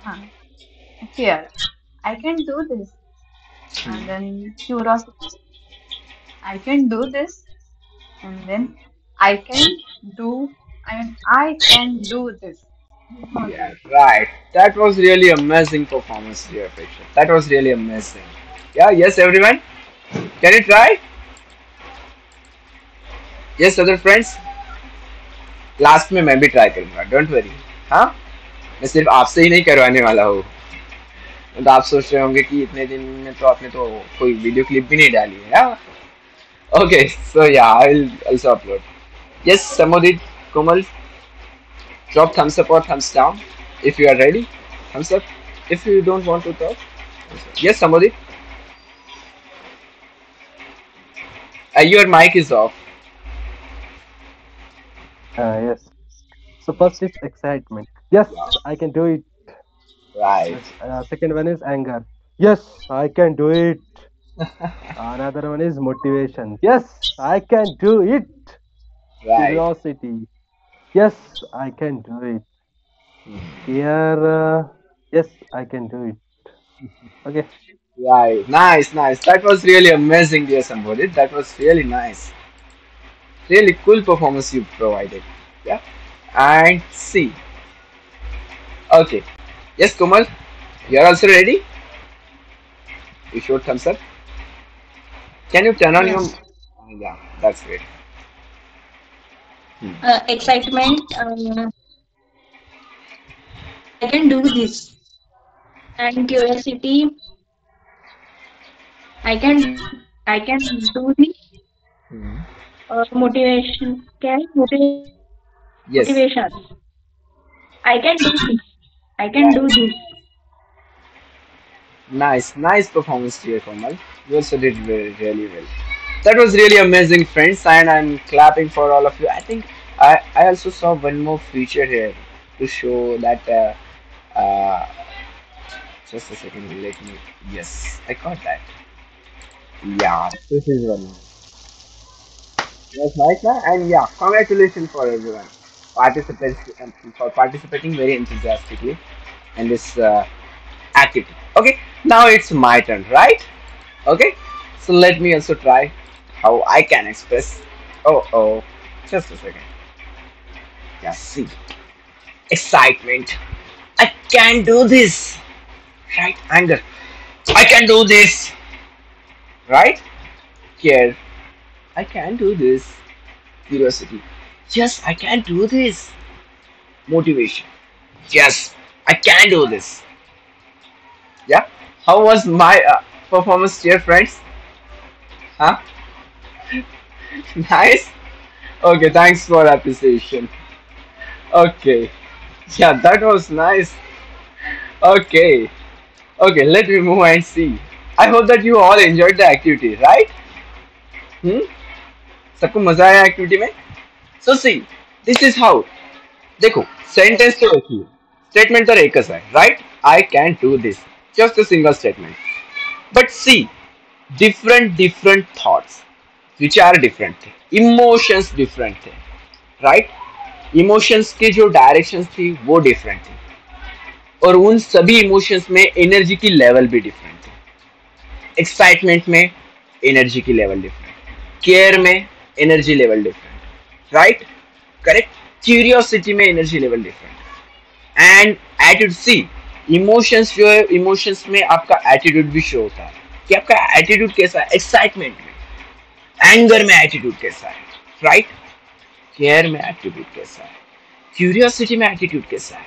Huh. Fear. I can do this. And then curiosity. I can do this. And then I can do. I can do this. Yeah, right. That was really amazing performance, dear Apeksha. That was really amazing. Yeah, yes, everyone. Can you try? Yes, other friends. Last में मैं भी try करूंगा. Don't worry. हाँ, मैं सिर्फ आपसे ही नहीं करवाने वाला हूँ. तो आप सोच रहे होंगे कि इतने दिन में तो आपने तो कोई वीडियो क्लिप भी नहीं डाली है. हाँ. Okay, so yeah, I will also upload. Yes, Samodit, Komal, drop thumbs up or thumbs down if you are ready. Thumbs up. If you don't want to talk. Yes, Samodit. Your mic is off. Yes. So first is excitement. Yes, Yeah, I can do it. right. Second one is anger. Yes, I can do it. Another one is motivation. Yes, I can do it. Right. Curiosity. Yes, I can do it. Fear. Yes, I can do it. Okay. Right. Nice, nice. That was really amazing, dear Samodit. That was really nice. Really cool performance you provided. Yeah. And see. Okay. Yes, Komal. You're also ready? You showed thumbs up. Can you turn on your? Yes. Yeah, that's great. Hmm. Excitement. I can do this. And curiosity. I can do this. Hmm. Motivation. Yes. Motivation. I can do this. I can Right. do this. Nice, nice performance, dear Komal. You also did really well. That was really amazing, friends, and I'm clapping for all of you. I think I also saw one more feature here to show that. Uh, just a second, let me. Yes, I got that. Yeah, this is one. Was nice, man. And yeah, congratulations for everyone for participating very enthusiastically in this activity. Okay, now it's my turn, right? Okay, so let me also try how I can express. Oh, just a second. Yeah, see, excitement. I can do this, right? Anger. I can do this, right? Care. I can do this. Curiosity. Yes, I can do this. Motivation. Yes, I can do this. Yeah. How was my performance, dear friends? Huh? Nice. Okay, thanks for appreciation. Okay. Yeah, that was nice. Okay. Okay, let me move and see. I hope that you all enjoyed the activity, right? Hmm? सबको मजा आया activity में? So see, this is how. देखो, sentence तो एक ही है, statement तो एकच आहे, right? I can do this. just a single statement. But see, different thoughts, which are different थे, emotions different थे, right? इमोशंस के जो डायरेक्शंस थी वो डिफरेंट थी, और उन सभी इमोशंस में एनर्जी की लेवल भी डिफरेंट थी. एक्साइटमेंट में एनर्जी की लेवल डिफरेंट, केयर में energy level different, right? Correct. Curiosity में energy level different. And attitude, see, emotions जो है, इमोशंस में आपका एटीट्यूड भी शो होता है कि आपका एटीट्यूड कैसा है. एक्साइटमेंट में, एंगर में एटीट्यूड कैसा है, राइट? केयर में एटीट्यूड कैसा है, क्यूरियोसिटी में एटीट्यूड कैसा है,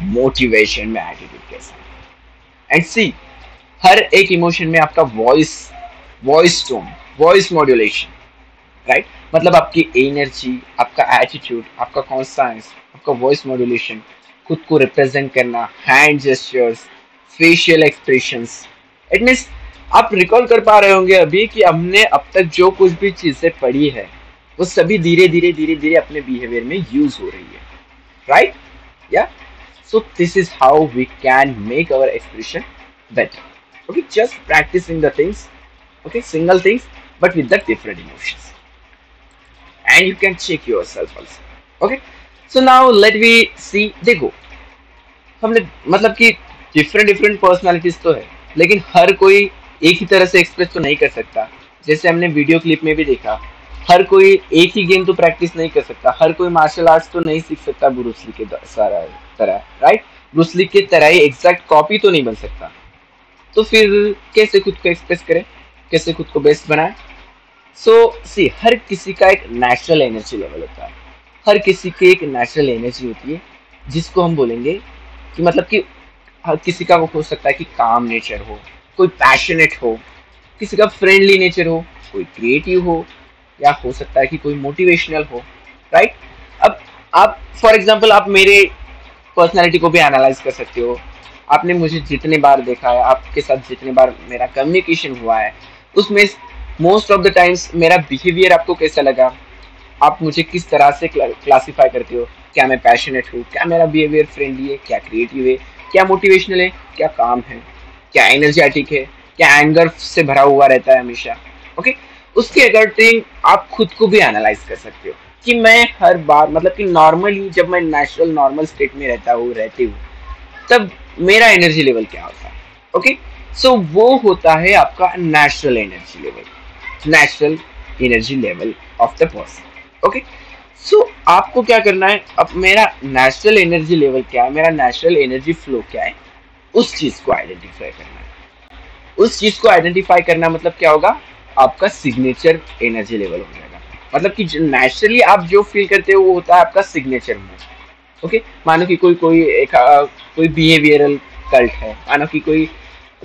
मोटिवेशन में एटीट्यूड कैसा है. एंड सी, हर एक इमोशन में आपका voice tone, voice modulation, right? मतलब आपकी एनर्जी, आपका एटीट्यूड, आपका कॉन्स्टेंस, आपका वॉइस मॉड्यूलेशन, खुद को रिप्रेजेंट करना, hand gestures, facial expressions. It means आप रिकॉल कर पा रहे होंगे अभी कि हमने अब तक जो कुछ भी चीजें पढ़ी है वो सभी धीरे धीरे अपने बिहेवियर में यूज हो रही है, राइट? या so this is how we can make our expression better. Okay, just practicing the things, okay, single things, but with the different emotions, and you can check yourself also. Okay, so now let me see. देखो, हमने मतलब कि different personalities तो है, लेकिन हर कोई एक ही तरह से एक्सप्रेस तो नहीं कर सकता. जैसे हमने वीडियो क्लिप में भी देखा, हर कोई एक ही गेम तो प्रैक्टिस नहीं कर सकता, हर कोई मार्शल आर्ट्स तो नहीं सीख सकता ब्रूस ली के तरह, राइट? ब्रूस ली के तरह ही एग्जैक्ट कॉपी तो नहीं बन सकता. तो फिर कैसे खुद को एक्सप्रेस करें, कैसे खुद को बेस्ट बनाएं? सो सी, हर किसी का एक नेचुरल एनर्जी लेवल होता है, हर किसी की एक नेचुरल एनर्जी होती है, जिसको हम बोलेंगे कि मतलब कि हर किसी का हो सकता है कि काम नेचर हो, कोई पैशनेट हो, किसी का फ्रेंडली नेचर हो, कोई क्रिएटिव हो, या हो सकता है कि कोई मोटिवेशनल हो, राइट? अब आप फॉर एग्जांपल आप मेरे पर्सनालिटी को भी एनालाइज कर सकते हो. आपने मुझे जितने बार देखा है, आपके साथ जितने बार मेरा कम्युनिकेशन हुआ है, उसमें मोस्ट ऑफ द टाइम्स मेरा बिहेवियर आपको कैसा लगा, आप मुझे किस तरह से क्लासिफाई करते हो? क्या मैं पैशनेट हूँ, क्या मेरा बिहेवियर फ्रेंडली है, क्या क्रिएटिव है, क्या मोटिवेशनल है, क्या काम है, क्या एनर्जेटिक है, क्या एंगर से भरा हुआ रहता है हमेशा. ओके, उसके अकॉर्डिंग आप खुद को भी एनालाइज कर सकते हो कि मैं हर बार मतलब कि नॉर्मली जब मैं नेचुरल नॉर्मल स्टेट में रहती हूँ तब मेरा एनर्जी लेवल क्या होता है. ओके, सो वो होता है आपका natural energy level of the person. Okay, so आपको क्या करना है, अब मेरा नेचुरल एनर्जी लेवल क्या है, मेरा नेचुरल एनर्जी फ्लो क्या है, उस चीज को आइडेंटिफाई करना है. उस चीज को आइडेंटिफाई करना मतलब क्या होगा, आपका सिग्नेचर एनर्जी लेवल हो जाएगा. मतलब कि नेचुरली आप जो फील करते हो वो होता है आपका सिग्नेचर मूड. ओके, मानो कि कोई बिहेवियरल कल्ट है, मानो कि कोई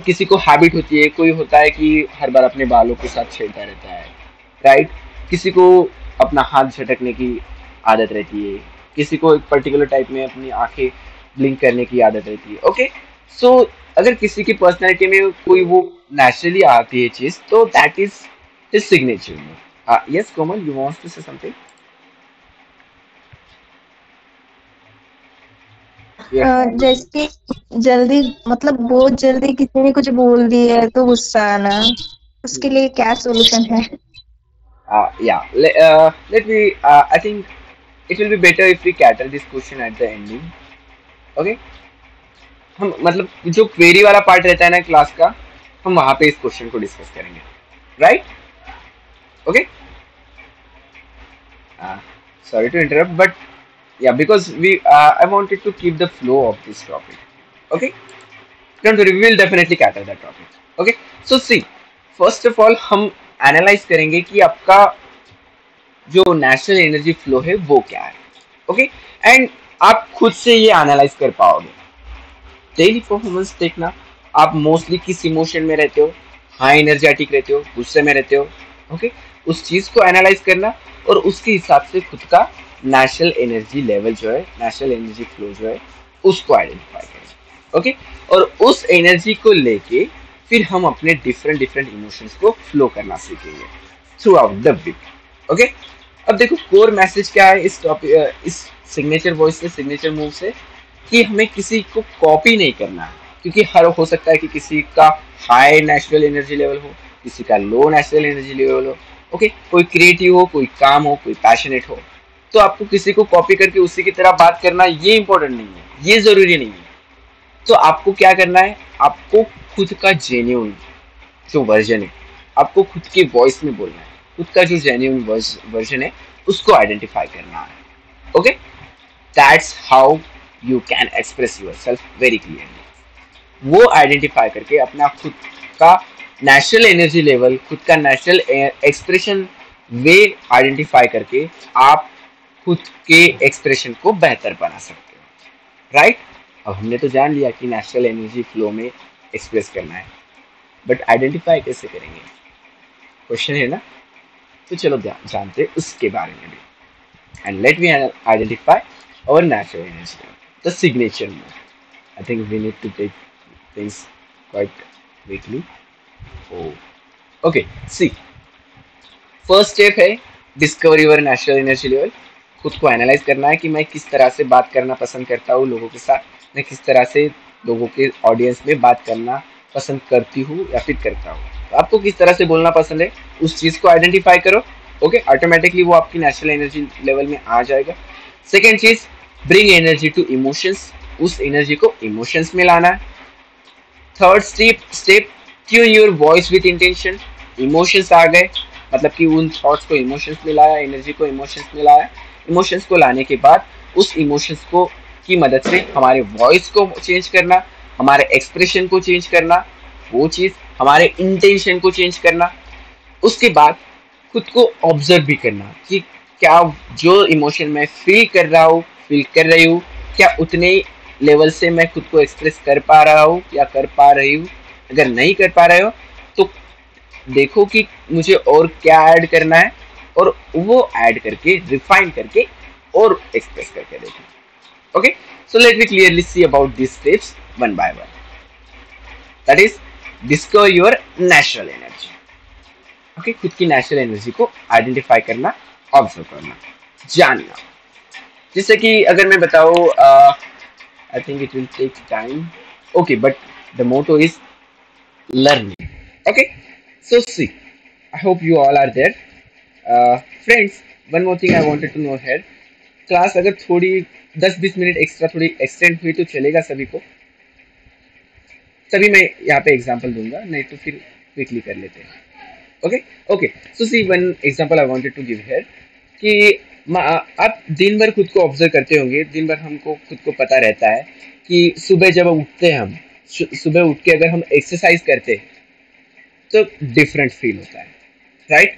किसी को हैबिट होती है, कोई होता है कि हर बार अपने बालों के साथ छेड़ता रहता है, राइट? किसी को अपना हाथ झटकने की आदत रहती है, किसी को एक पर्टिकुलर टाइप में अपनी आंखें ब्लिंक करने की आदत रहती है. ओके, सो अगर किसी की पर्सनैलिटी में कोई वो नेचुरली आती है चीज, तो that is his signature mood. Yes Komal, you want to say something? जैसे जल्दी मतलब बहुत जल्दी किसी ने कुछ बोल दिया है तो गुस्सा आना, उसके लिए क्या सोल्यूशन है? Let me I think it will be better if we cater this question at the ending. Okay, हम मतलब जो क्वेरी वाला पार्ट रहता है ना क्लास का, हम वहां पे इस क्वेश्चन को डिस्कस करेंगे, right? Okay, sorry to interrupt, but yeah, because I wanted to keep the flow of this topic. Okay, don't worry, we will definitely cater that topic. Okay, so see, first of all हम analyse करेंगे कि आपका जो natural energy flow है वो क्या है. Okay, and आप खुद से ये एनालाइज कर पाओगे. डेली परफॉर्मेंस देखना, आप मोस्टली किस इमोशन में रहते हो, हाई एनर्जेटिक रहते हो, गुस्से में रहते हो. ओके, उस चीज को एनालाइज करना और उसके हिसाब से खुद का नेचुरल एनर्जी लेवल जो है, नेचुरल एनर्जी फ्लो जो है, उसको आइडेंटिफाई करें. ओके, और उस एनर्जी को लेके फिर हम अपने डिफरेंट इमोशंस को फ्लो करना सीखेंगे throughout the week. Okay, अब देखो कोर मैसेज क्या है इस टॉपिक, इस सिग्नेचर वॉइस से, सिग्नेचर मूव से, कि हमें किसी को कॉपी नहीं करना है, क्योंकि हर हो सकता है कि किसी का हाई नेचुरल एनर्जी लेवल हो, किसी का लो नेचुरल एनर्जी लेवल हो। ओके, कोई क्रिएटिव हो, कोई काम हो, कोई पैशनेट हो। तो आपको किसी को कॉपी करके उसी की तरह बात करना ये इंपॉर्टेंट नहीं है, ये जरूरी नहीं है। तो आपको क्या करना है, आपको खुद का जेन्युइन जो वर्जन है, आपको खुद की वॉइस में बोलना है, खुद का जो जेन्युइन वर्जन है उसको आइडेंटिफाई करना है। Okay, that's how you can express yourself very clearly. वो आइडेंटिफाई करके अपना खुद का नेचुरल एनर्जी लेवल, खुद का नेचुरल एक्सप्रेशन वे आइडेंटिफाई करके आप खुद के एक्सप्रेशन को बेहतर बना सकते हो। राइट, अब हमने तो जान लिया कि नेचुरल एनर्जी फ्लो में एक्सप्रेस करना है, बट आइडेंटिफाई कैसे करेंगे, क्वेश्चन है ना। तो चलो जानते उसके बारे में भी। And let me identify our natural energy, the signature mode. I think we need to take things quite quickly. Oh, okay. See, first step है discover your natural energy level. खुद को एनालाइज करना है कि मैं किस तरह से बात करना पसंद करता हूँ लोगों के साथ, मैं किस तरह से लोगों के ऑडियंस में बात करना पसंद करती हूँ या फिर करता हूँ। तो आपको किस तरह से बोलना पसंद है उस चीज़ को आइडेंटिफाई करो। ओके, ऑटोमेटिकली वो आपकी नेचुरल एनर्जी लेवल में आ जाएगा। सेकेंड चीज, ब्रिंग एनर्जी टू इमोशंस, उस एनर्जी को इमोशंस में लाना है। Third step tune your voice with intention, emotions आ गए मतलब कि उन थॉट्स को इमोशंस में लाया, एनर्जी को इमोशंस में लाया। इमोशंस को लाने के बाद उस इमोशंस को की मदद से हमारे वॉइस को चेंज करना, हमारे एक्सप्रेशन को चेंज करना, वो चीज़ हमारे इंटेंशन को चेंज करना। उसके बाद खुद को ऑब्जर्व भी करना कि क्या जो इमोशन मैं फील कर रहा हूँ, फील कर रही हूँ, क्या उतने लेवल से मैं खुद को एक्सप्रेस कर पा रहा हूँ या कर पा रही हूँ। अगर नहीं कर पा रहे हो तो देखो कि मुझे और क्या ऐड करना है और वो ऐड करके रिफाइन करके और एक्सप्रेस करके देखो। Okay, so let me clearly see about this steps one by one. That is discover your natural energy. Okay, खुद की नेचुरल एनर्जी को आइडेंटिफाई करना, ऑब्जर्व करना, जानना। जैसे कि अगर मैं बताऊँ, I think it will take time. Okay, but the motto is learning. Okay, so see, I hope you all are there. Friends, one more thing I wanted to know here, class अगर थोड़ी 10-20 minute extra थोड़ी extend हुई तो चलेगा सभी को? तभी मैं यहाँ पे एग्जांपल दूंगा, नहीं तो फिर क्विकली कर लेते हैं। Okay, so see one example I wanted to give here कि आप दिन भर खुद को ऑब्जर्व करते होंगे, दिन भर हमको खुद को पता रहता है कि सुबह जब उठते हैं हम, सुबह उठ के अगर हम एक्सरसाइज करते तो डिफरेंट फील होता है। Right,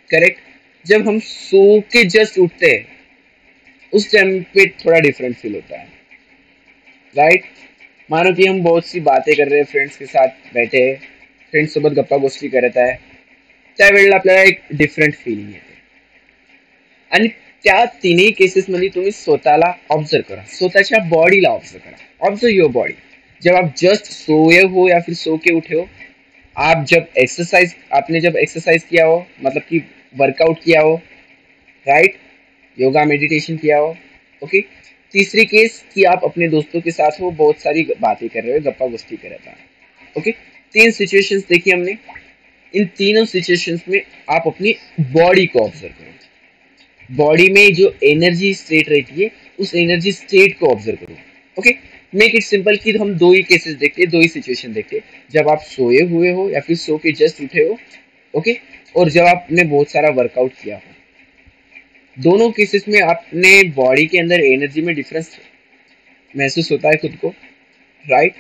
correct. जब हम सो के जस्ट उठते हैं उस टाइम पे थोड़ा डिफरेंट फील होता है। राइट, मानो कि हम बहुत सी बातें कर रहे हैं, फ्रेंड्स के साथ बैठे, फ्रेंड्स सोबत गप्पा गोष्टी करत आहे, त्यावेळेला आपल्याला एक डिफरंट फीलिंग येते। आणि त्या तिन्ही केसेसमध्ये तुम्ही स्वतःला ऑब्जर्व करा, स्वतःच्या बॉडीला ऑब्जर्व करा। Observe your body. जब आप जस्ट सोए हो या फिर सो के उठे हो, आपने जब एक्सरसाइज किया हो, मतलब कि वर्कआउट किया हो, राइट, योगा मेडिटेशन किया हो। ओके, तीसरी केस कि आप अपने दोस्तों के साथ हो, बहुत सारी बातें कर रहे हो, गप्पा गोष्टी कर रहे हो। ओके, 3 सिचुएशंस देखी हमने। इन तीनों सिचुएशंस में आप अपनी बॉडी को ऑब्जर्व करो। बॉडी में जो एनर्जी स्टेट रहती है उस एनर्जी स्टेट को ऑब्जर्व करो। ओके, मेक इट सिंपल कि हम 2 ही केसेस देखते, 2 ही सिचुएशन देखते, जब आप सोए हुए हो या फिर सो के जस्ट उठे हो। ओके, और जब आपने बहुत सारा वर्कआउट किया हो। दोनों केसेस में आपने बॉडी के अंदर एनर्जी में डिफरेंस महसूस होता है खुद को। राइट,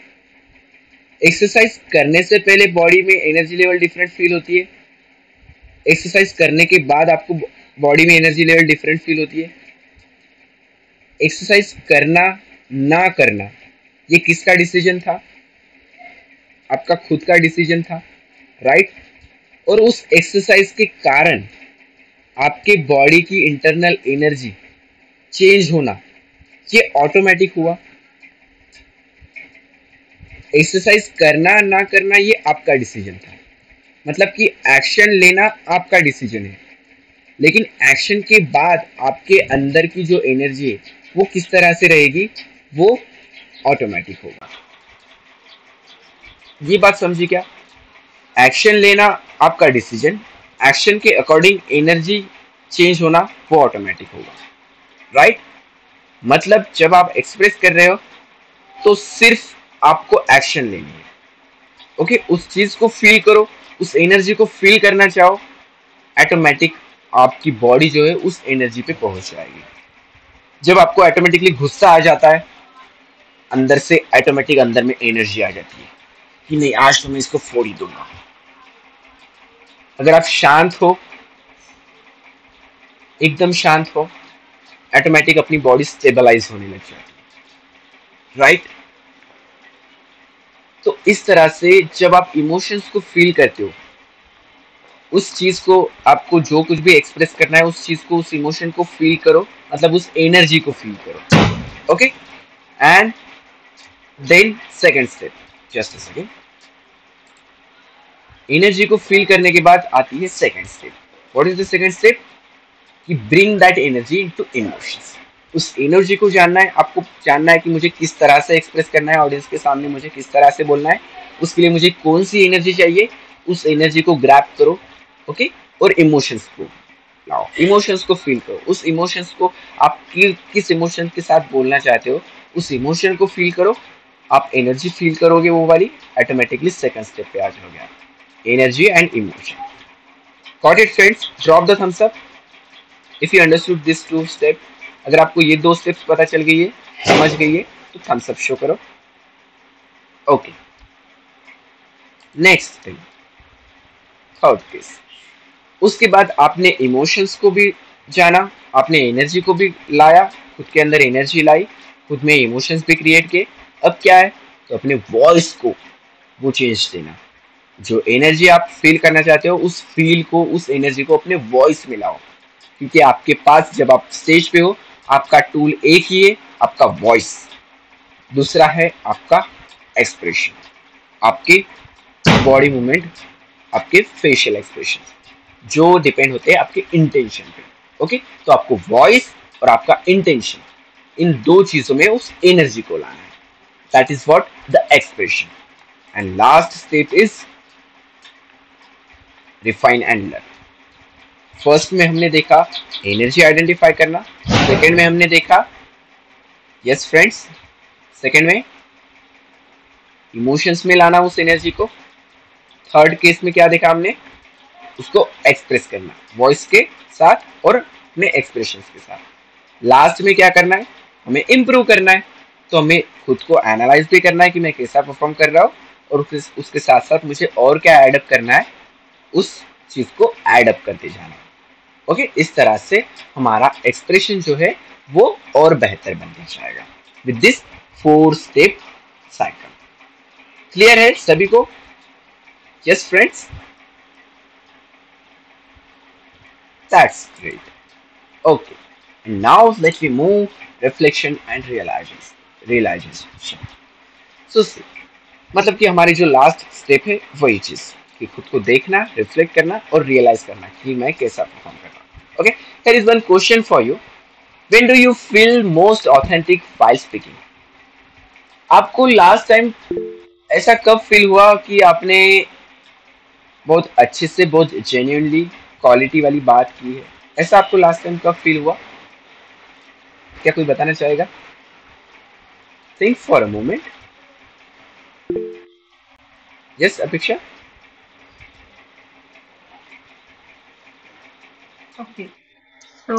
एक्सरसाइज करने से पहले बॉडी में एनर्जी लेवल डिफरेंट फील होती है, एक्सरसाइज करने के बाद आपको बॉडी में एनर्जी लेवल डिफरेंट फील होती है। एक्सरसाइज करना ना करना ये किसका डिसीजन था? आपका खुद का डिसीजन था। राइट, और उस एक्सरसाइज के कारण आपके बॉडी की इंटरनल एनर्जी चेंज होना ये ऑटोमेटिक हुआ। एक्सरसाइज करना ना करना ये आपका डिसीजन था, मतलब कि एक्शन लेना आपका डिसीजन है, लेकिन एक्शन के बाद आपके अंदर की जो एनर्जी है वो किस तरह से रहेगी, वो ऑटोमेटिक होगा। ये बात समझी क्या? एक्शन लेना आपका डिसीजन, एक्शन के अकॉर्डिंग एनर्जी चेंज होना वो ऑटोमेटिक होगा, राइट? मतलब जब आप एक्सप्रेस कर रहे हो तो सिर्फ आपको एक्शन लेनी है। ओके, उस चीज को फील करो, उस एनर्जी को फील करना चाहो, ऑटोमेटिक आपकी बॉडी जो है उस एनर्जी पे पहुंच जाएगी। जब आपको ऑटोमेटिकली गुस्सा आ जाता है, अंदर से ऑटोमेटिक अंदर में एनर्जी आ जाती है कि नहीं, आज तो मैं इसको फोड़ ही दूंगा। अगर आप शांत हो, एकदम शांत हो, ऑटोमेटिक अपनी बॉडी स्टेबलाइज होने लग जाती है, राइट? तो इस तरह से जब आप इमोशंस को फील करते हो, उस चीज को, आपको जो कुछ भी एक्सप्रेस करना है उस चीज को, उस इमोशन को फील करो, मतलब उस एनर्जी को फील करो। Okay, and then second step, just a second. Energy को फील करने के बाद आती है second step. What is the second step? कि bring that energy into emotions. उस एनर्जी को जानना है, आपको जानना है कि मुझे किस तरह से एक्सप्रेस करना है, ऑडियंस के सामने मुझे किस तरह से बोलना है, उसके लिए मुझे कौन सी एनर्जी चाहिए, उस एनर्जी को ग्रैब करो। ओके, और इमोशंस को लाओ, इमोशंस को फील करो, उस इमोशंस को, आप किस इमोशन के साथ बोलना चाहते हो उस इमोशन को फील करो, आप एनर्जी फील करोगे वो वाली, ऑटोमेटिकली सेकंड स्टेप पे आ जाओगे आप, energy and emotion. Got it friends? Drop the thumbs up if you understood this two step. अगर आपको ये दो स्टेप्स पता चल गई है, समझ गई है, तो थम्स अप शो करो। Okay, next thing, third case. उसके बाद आपने इमोशंस को भी जाना, आपने एनर्जी को भी लाया, खुद के अंदर एनर्जी लाई, खुद में इमोशंस भी क्रिएट किए। अब क्या है? तो अपने वॉइस को वो चेंज देना। जो एनर्जी आप फील करना चाहते हो उस फील को, उस एनर्जी को अपने वॉइस में लाओ, क्योंकि आपके पास जब आप स्टेज पे हो, आपका टूल एक ही है, आपका वॉइस। दूसरा है आपका एक्सप्रेशन, आपके बॉडी मूवमेंट, आपके फेशियल एक्सप्रेशन, जो डिपेंड होते हैं आपके इंटेंशन पे। ओके, तो आपको वॉइस और आपका इंटेंशन, इन दो चीजों में उस एनर्जी को लाना है। That is what the expression. And last step is refine and learn. First में हमने देखा एनर्जी आइडेंटिफाई करना, सेकंड में हमने देखा, यस फ्रेंड्स, सेकंड में इमोशंस में लाना उस एनर्जी को, थर्ड केस में क्या देखा हमने, उसको एक्सप्रेस करना वॉइस के साथ और अपने एक्सप्रेशंस के साथ। लास्ट में क्या करना है, हमें इम्प्रूव करना है, तो हमें खुद को एनालाइज भी करना है कि मैं कैसा परफॉर्म कर रहा हूँ, और उसके साथ साथ मुझे और क्या एडअप करना है, उस चीज को एडअप करते जाना है। ओके, इस तरह से हमारा एक्सप्रेशन जो है वो और बेहतर बनता जाएगा with this 4 step cycle. Clear है सभी को? Yes friends, that's great. Okay, and now let me move reflection and realization. So see, मतलब कि हमारी जो लास्ट स्टेप है वही चीज, कि खुद को देखना, रिफ्लेक्ट करना और रियलाइज करना कि मैं कैसा परफॉर्म कर रहा हूँ। Okay, here is one question for you. When do you feel most authentic while speaking? आपको लास्ट टाइम ऐसा कब फील हुआ कि आपने बहुत अच्छे से, बहुत जेन्युइनली क्वालिटी वाली बात की है? ऐसा आपको लास्ट टाइम कब फील हुआ? क्या कोई बताना चाहेगा? Think for a moment. Yes अपेक्षा? Okay. So,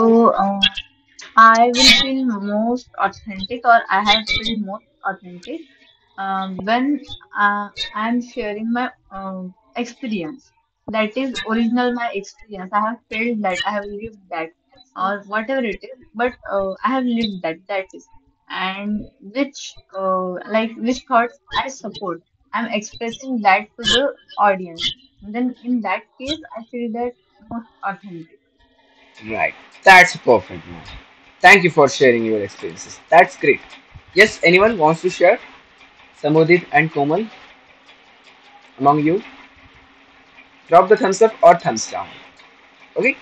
I will feel most authentic, or I have felt most authentic when I'm sharing my experience. That is original my experience. I have felt that, I have lived that, or whatever it is, but I have lived that. That is, and which which thoughts I support. I'm expressing that to the audience. Then in that case, I feel that most authentic. Right. That's perfect, man. Thank you for sharing your experiences. That's great. Yes, anyone wants to share? Samudit and Komal among you? Drop the thumbs up or thumbs down. Okay?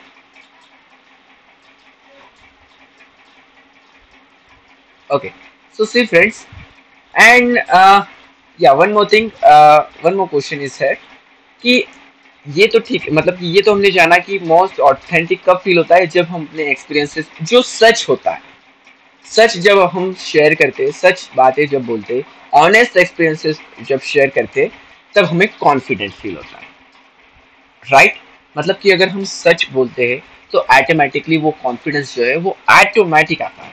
Okay. So see friends, and या one more question is है कि ये तो ठीक है, मतलब कि ये तो हमने जाना कि मोस्ट ऑथेंटिक कब फील होता है, जब हम अपने एक्सपीरियंसेस जो सच होता है, सच जब हम शेयर करते, सच बातें जब बोलते, ऑनेस्ट एक्सपीरियंसेस जब शेयर करते, तब हमें कॉन्फिडेंट फील होता है, राइट। मतलब कि अगर हम सच बोलते हैं तो ऑटोमेटिकली वो कॉन्फिडेंस जो है वो ऑटोमेटिक आता है।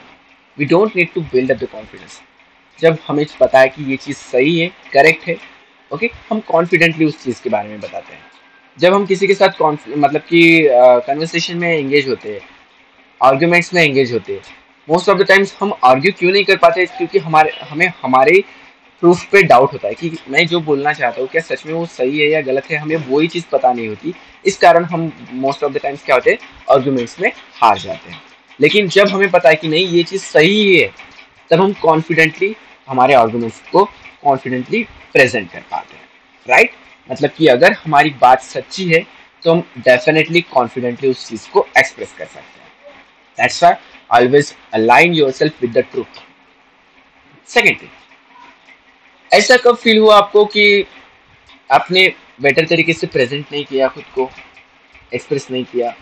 We don't need to build up the confidence. जब हमें पता है कि ये चीज़ सही है, करेक्ट है, ओके, हम कॉन्फिडेंटली उस चीज़ के बारे में बताते हैं। जब हम किसी के साथ मतलब कि कन्वर्सेशन में एंगेज होते हैं, आर्ग्यूमेंट्स में एंगेज होते हैं, मोस्ट ऑफ द टाइम्स हम आर्ग्यू क्यों नहीं कर पाते, क्योंकि हमारे प्रूफ पे डाउट होता है कि मैं जो बोलना चाहता हूँ क्या सच में वो सही है या गलत है, हमें वही चीज़ पता नहीं होती। इस कारण हम मोस्ट ऑफ द टाइम्स क्या होते हैं, आर्ग्यूमेंट्स में हार जाते हैं। लेकिन जब हमें पता है कि नहीं ये चीज़ सही है, तब हम कॉन्फिडेंटली हमारे आर्गुमेंट्स को कॉन्फिडेंटली प्रेजेंट कर पाते हैं, राइट। मतलब कि अगर हमारी बात सच्ची है तो हम डेफिनेटली कॉन्फिडेंटली उस चीज़ को एक्सप्रेस कर सकते हैं। That's why always align yourself with the truth. Second thing, ऐसा कब फील हुआ आपको कि आपने बेटर तरीके से प्रेजेंट नहीं किया, खुद को एक्सप्रेस नहीं किया,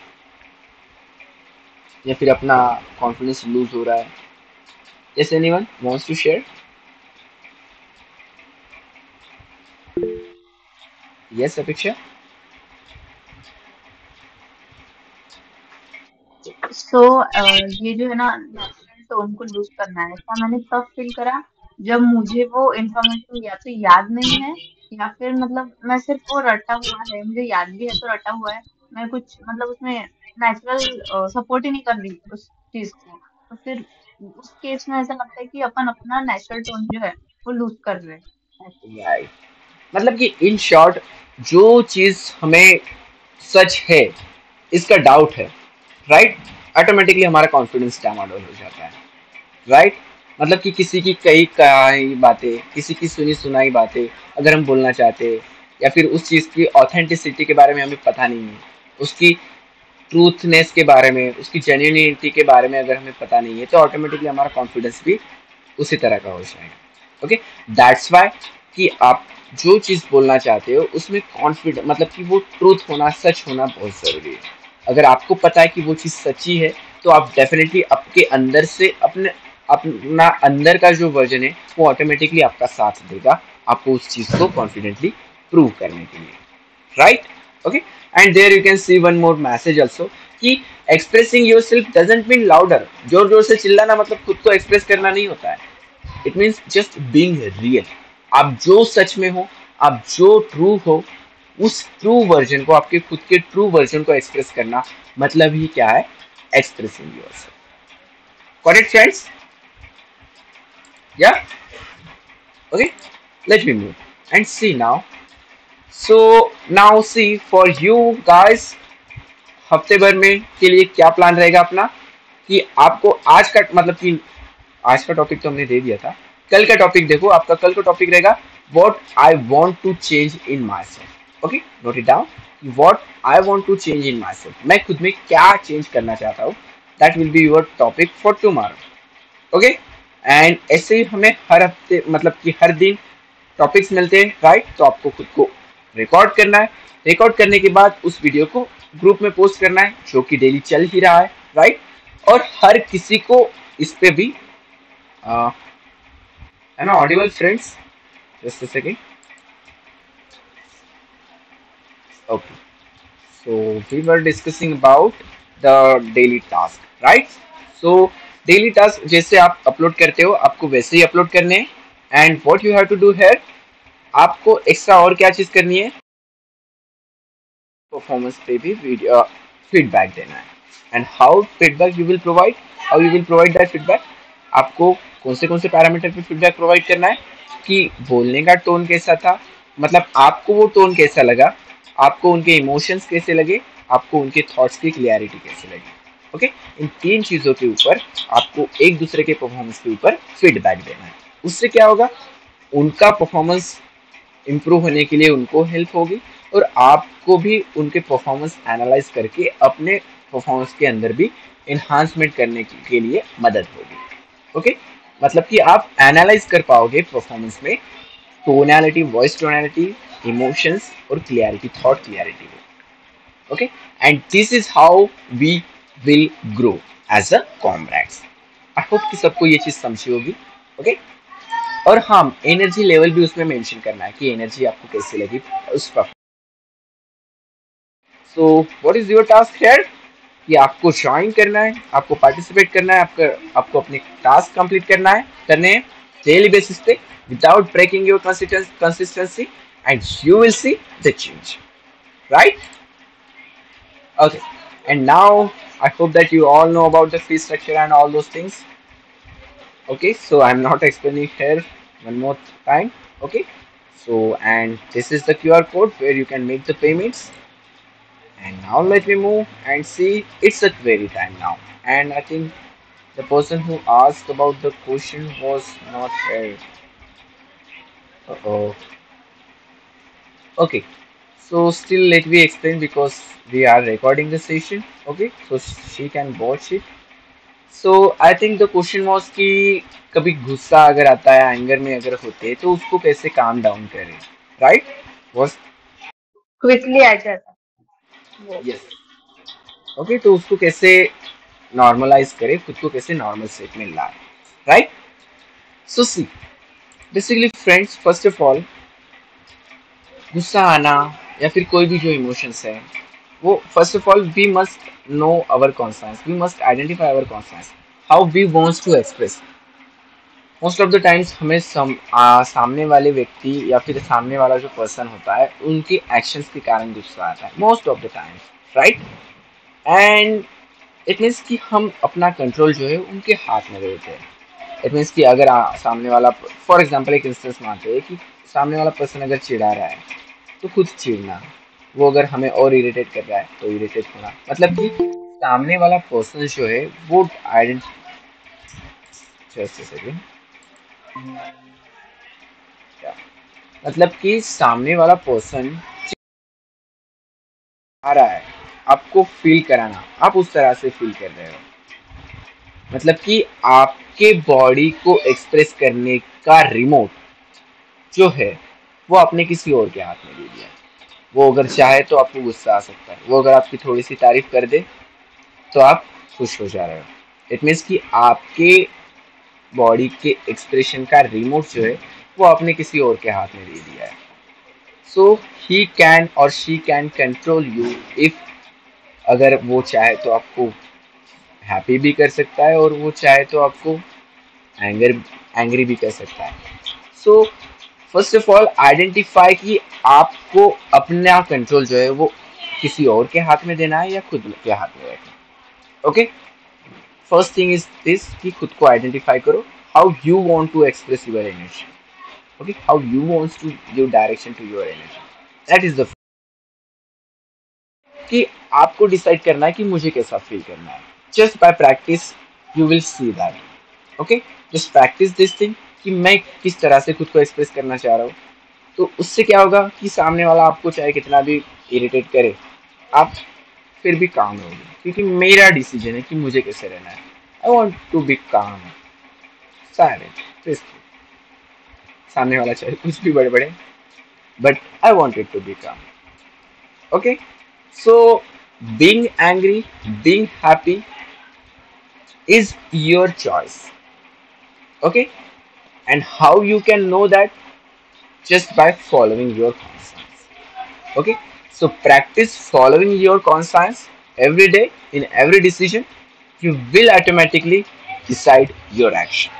या फिर अपना कॉन्फिडेंस लूज हो रहा है? Yes, anyone wants to share? Yes Apeksha? So ये जो है ना नेचुरल टोन को लूज करना है, ऐसा मैंने तब फील करा जब मुझे वो इन्फॉर्मेशन या तो याद नहीं है, या फिर मतलब मैं सिर्फ वो रटा हुआ है, मुझे याद भी है तो रटा हुआ है, मैं कुछ मतलब उसमें नेचुरल सपोर्ट ही नहीं कर रही उस चीज को। तो फिर उस केस में ऐसा लगता है कि अपन अपना नेचुरल टोन जो है वो लूज कर रहे हैं। राइट। मतलब कि इन शॉर्ट, जो चीज़ हमें सच है, इसका डाउट है, राइट, ऑटोमेटिकली हमारा कॉन्फिडेंस डामाडोल हो जाता है, राइट। मतलब कि किसी की कही कही बातें, किसी की सुनी सुनाई बातें अगर हम बोलना चाहते हैं, या फिर उस चीज़ की ऑथेंटिसिटी के बारे में हमें पता नहीं है, उसकी ट्रूथनेस के बारे में, उसकी जेन्युइनिटी के बारे में अगर हमें पता नहीं है, तो ऑटोमेटिकली हमारा कॉन्फिडेंस भी उसी तरह का हो जाएगा। ओके, दैट्स वाई कि आप जो चीज़ बोलना चाहते हो उसमें कॉन्फिडेंस, मतलब कि वो ट्रूथ होना, सच होना बहुत ज़रूरी है। अगर आपको पता है कि वो चीज़ सच्ची है, तो आप डेफिनेटली आपके अंदर से अपना अंदर का जो वर्जन है वो ऑटोमेटिकली आपका साथ देगा, आपको उस चीज़ को कॉन्फिडेंटली प्रूव करने के लिए, right. Okay, and there you can see one more message also कि expressing yourself doesn't mean louder. जोर जोर से चिल्लाना मतलब खुद को एक्सप्रेस करना नहीं होता है। It means just being real. आप जो सच में हो, आप जो ट्रू हो, उस ट्रू वर्जन को, आपके खुद के ट्रू वर्जन को एक्सप्रेस करना, मतलब ही क्या है, expressing yourself. Got it friends? Yeah okay, let me move and see now. So now see for you guys, हफ्ते भर में के लिए क्या प्लान रहेगा अपना, कि आपको आज का, मतलब कि आज का टॉपिक तो हमने दे दिया था, कल का टॉपिक देखो। आपका कल का टॉपिक रहेगा what I want to change in myself. Okay, note it down, what I want to change in myself, मैं खुद में क्या चेंज करना चाहता हूँ। That will be your topic for tomorrow. Okay, and ऐसे ही हमें हर हफ्ते, मतलब कि हर दिन टॉपिक्स मिलते हैं, राइट। तो आपको खुद को रिकॉर्ड करना है, रिकॉर्ड करने के बाद उस वीडियो को ग्रुप में पोस्ट करना है, जो कि डेली चल ही रहा है, राइट। और हर किसी को इस पे भी am I audible, friends? Just a second. Okay. So we were discussing about the daily task, right? So daily task जैसे आप अपलोड करते हो, आपको वैसे ही अपलोड करने हैं। And what you have to do here, आपको एक्स्ट्रा और क्या चीज़ करनी है, परफॉर्मेंस पे भी वीडियो फीडबैक देना है। And how feedback you will provide, how you will provide that feedback, आपको कौन से पैरामीटर पे फीडबैक प्रोवाइड करना है, कि बोलने का टोन कैसा था, मतलब आपको वो टोन कैसा लगा, आपको उनके इमोशंस कैसे लगे, आपको उनके थॉट्स की क्लियरिटी कैसे लगी। ओके, इन तीन चीज़ों के ऊपर आपको एक दूसरे के परफॉर्मेंस के ऊपर फीडबैक देना है। उससे क्या होगा, उनका परफॉर्मेंस इम्प्रूव होने के लिए उनको हेल्प होगी, और आपको भी उनके परफॉर्मेंस एनालाइज करके अपने परफॉर्मेंस के अंदर भी इन्हांसमेंट करने के लिए मदद होगी। ओके, मतलब कि आप एनालाइज कर पाओगे परफॉर्मेंस में टोनैलिटी, वॉइस टोनैलिटी, इमोशंस और clarity, thought clarity. Okay, and this is how we will grow as a comrades. I hope कि सबको ये चीज समझी होगी। ओके, और हाँ, एनर्जी लेवल भी उसमें मेंशन करना है कि एनर्जी आपको कैसे लगी उस पर। So what is your task here कि आपको ज्वाइन करना है, आपको पार्टिसिपेट करना है, आपको अपने टास्क कंप्लीट करने हैं डेली बेसिस पे without breaking your consistency and you will see the change, right? Okay, and now I hope that you all know about the fee structure and all those things. Okay, so I'm not explaining here one more time. Okay, so and this is the QR code where you can make the payments. And now let me move and see. It's a query time now, and I think the person who asked about the question was not here. Uh-oh. Okay, so still let me explain because we are recording the session. Okay, so she can watch it. So I think the question was कि कभी गुस्सा अगर आता है, anger में अगर होते हैं तो उसको कैसे काम डाउन करें, राइट? वॉज क्विकली आ जाता वो। यस। ओके, तो उसको कैसे नॉर्मलाइज करें, खुद को कैसे नॉर्मल स्टेट में लाए, right? So see basically friends, first of all गुस्सा आना या फिर कोई भी जो इमोशंस है वो first of all we must know our concerns, we must identify our concerns, how we wants to express. Most of the times हमें सामने वाले व्यक्ति या फिर सामने वाला जो पर्सन होता है उनके एक्शंस के कारण गुस्सा आता है most of the times, right? And it means कि हम अपना कंट्रोल जो है उनके हाथ में देते हैं। इट मीन्स कि अगर सामने वाला, फॉर एग्जांपल एक इंस्टेंस मानते हैं कि सामने वाला पर्सन अगर चिढ़ा रहा है तो खुद चिढ़ना, वो अगर हमें और इरिटेट कर रहा है तो इरिटेट होना, मतलब कि सामने वाला पर्सन जो है वो जस्ट सेकेंड, मतलब कि सामने वाला पर्सन आ रहा है, आपको फील कराना, आप उस तरह से फील कर रहे हो, मतलब कि आपके बॉडी को एक्सप्रेस करने का रिमोट जो है वो आपने किसी और के हाथ में दे दिया है। वो अगर चाहे तो आपको गुस्सा आ सकता है, वो अगर आपकी थोड़ी सी तारीफ कर दे तो आप खुश हो जा रहे हो। इट मीन्स कि आपके बॉडी के एक्सप्रेशन का रिमोट जो है वो आपने किसी और के हाथ में दे दिया है। सो ही कैन और she can control you if, अगर वो चाहे तो आपको हैप्पी भी कर सकता है और वो चाहे तो आपको एंग्री भी कर सकता है। So first of all identify कि आपको अपना कंट्रोल जो है वो किसी और के हाथ में देना है या खुद के हाथ में रखना। Okay, first thing is this कि खुद को आइडेंटिफाई करो, how you want to express your energy. Okay, how you want to give direction to your energy, that is the कि आपको डिसाइड करना है कि मुझे कैसा फील करना है। Just by practice you will see that. Okay, just practice this thing कि मैं किस तरह से खुद को एक्सप्रेस करना चाह रहा हूँ। तो उससे क्या होगा कि सामने वाला आपको चाहे कितना भी इरिटेट करे, आप फिर भी काम रहोगे, क्योंकि मेरा डिसीजन है कि मुझे कैसे रहना है। आई वॉन्ट टू बी काम, साइलेंट, सामने वाला चाहे कुछ भी बड़े but I wanted to be calm. Okay, so being angry, being happy is your choice. Okay, and how you can know that? Just by following your conscience. Okay, so practice following your conscience every day in every decision. You will automatically decide your action.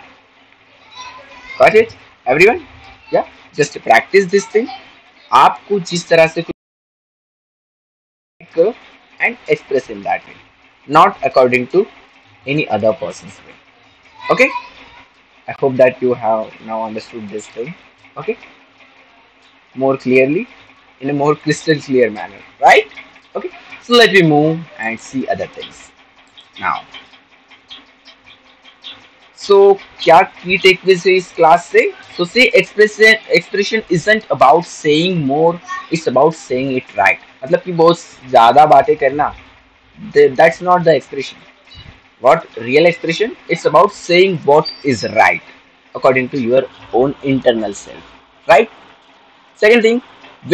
Got it, everyone? Yeah, just practice this thing. आपको जिस तरह से करो and express in that way, not according to any other person's way. Okay, I hope that you have now understood this thing. Okay, more clearly, in a more crystal clear manner, right? Okay, so let me move and see other things now. So क्या की takeaways है इस class से? So say expression isn't about saying more, it's about saying it right. मतलब कि बहुत ज़्यादा बातें करना, that's not the expression. What real expression? It's about saying what is right according to your own internal self, right? Second thing,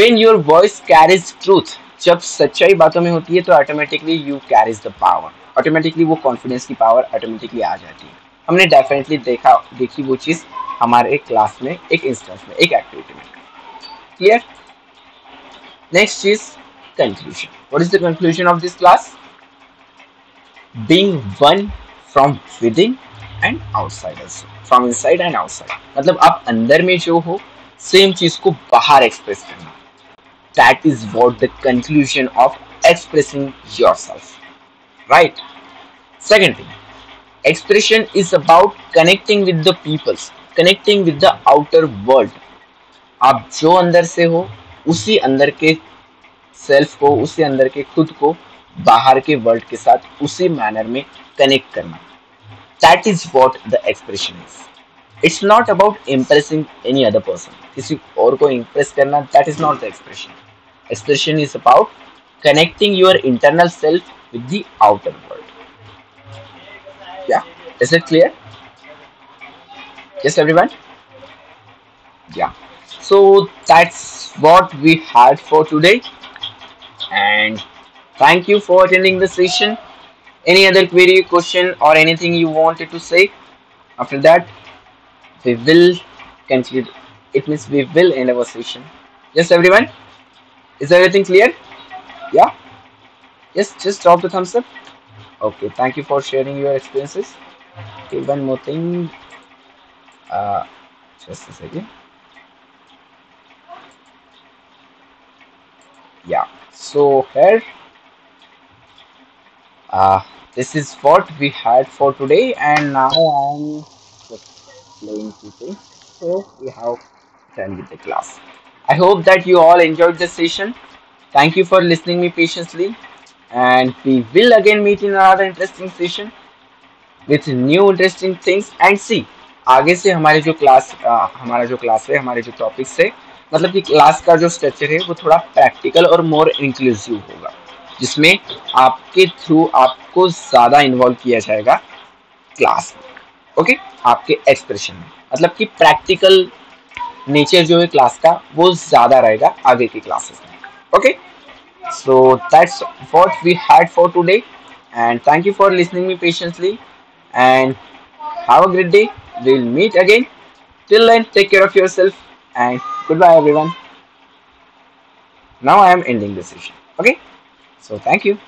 when your voice carries truth, जब सच्चाई बातों में होती है तो automatically you carries the power, automatically वो confidence की power automatically आ जाती है. हमने डेफिनेटली देखी वो चीज हमारे क्लास में, एक इंस्टेंस में, एक एक्टिविटी में. Clear? Next is conclusion. What is the conclusion of this class? Being one from within and outside also, from inside and outside. मतलब आप अंदर में जो हो सेम चीज को बाहर एक्सप्रेस करना. That is what the conclusion of expressing yourself, right? Second thing, expression is about connecting with the peoples, connecting with the outer world. आप जो अंदर से हो उसी अंदर के सेल्फ को, उसी अंदर के खुद को बाहर के वर्ल्ड के साथ उसी मैनर में कनेक्ट करना. That is what the expression is. It's not about impressing any other person. किसी और को इम्प्रेस करना, that is not the expression. Expression is about connecting your internal self with the outer world. Yeah, is it clear? Yes, everyone? Yeah. So that's what we had for today. And thank you for attending the session. Any other query, question, or anything you wanted to say? After that, we will conclude. It means we will end our session. Yes, everyone? Is everything clear? Yeah? Yes, just drop the thumbs up. Okay, thank you for sharing your experiences. Okay, one more thing. Uh, just a second. Yeah. So here, this is what we had for today, and now I'm just playing people. So we have done with the class. I hope that you all enjoyed the session. Thank you for listening me patiently, and we will again meet in another interesting session with new interesting things. And see, आगे से हमारा जो class है, हमारे जो topics है, मतलब कि क्लास का जो स्ट्रक्चर है वो थोड़ा प्रैक्टिकल और मोर इंक्लूसिव होगा, जिसमें आपके थ्रू आपको ज़्यादा इन्वॉल्व किया जाएगा क्लास में. ओके, आपके एक्सप्रेशन में, मतलब कि प्रैक्टिकल नेचर जो है क्लास का वो ज़्यादा रहेगा आगे की क्लासेस में. Okay, so that's what we had for today, and thank you for listening me patiently, and have a great day. We'll meet again. Till then, take care of yourself, and goodbye everyone. Now I am ending the session. Okay, so thank you.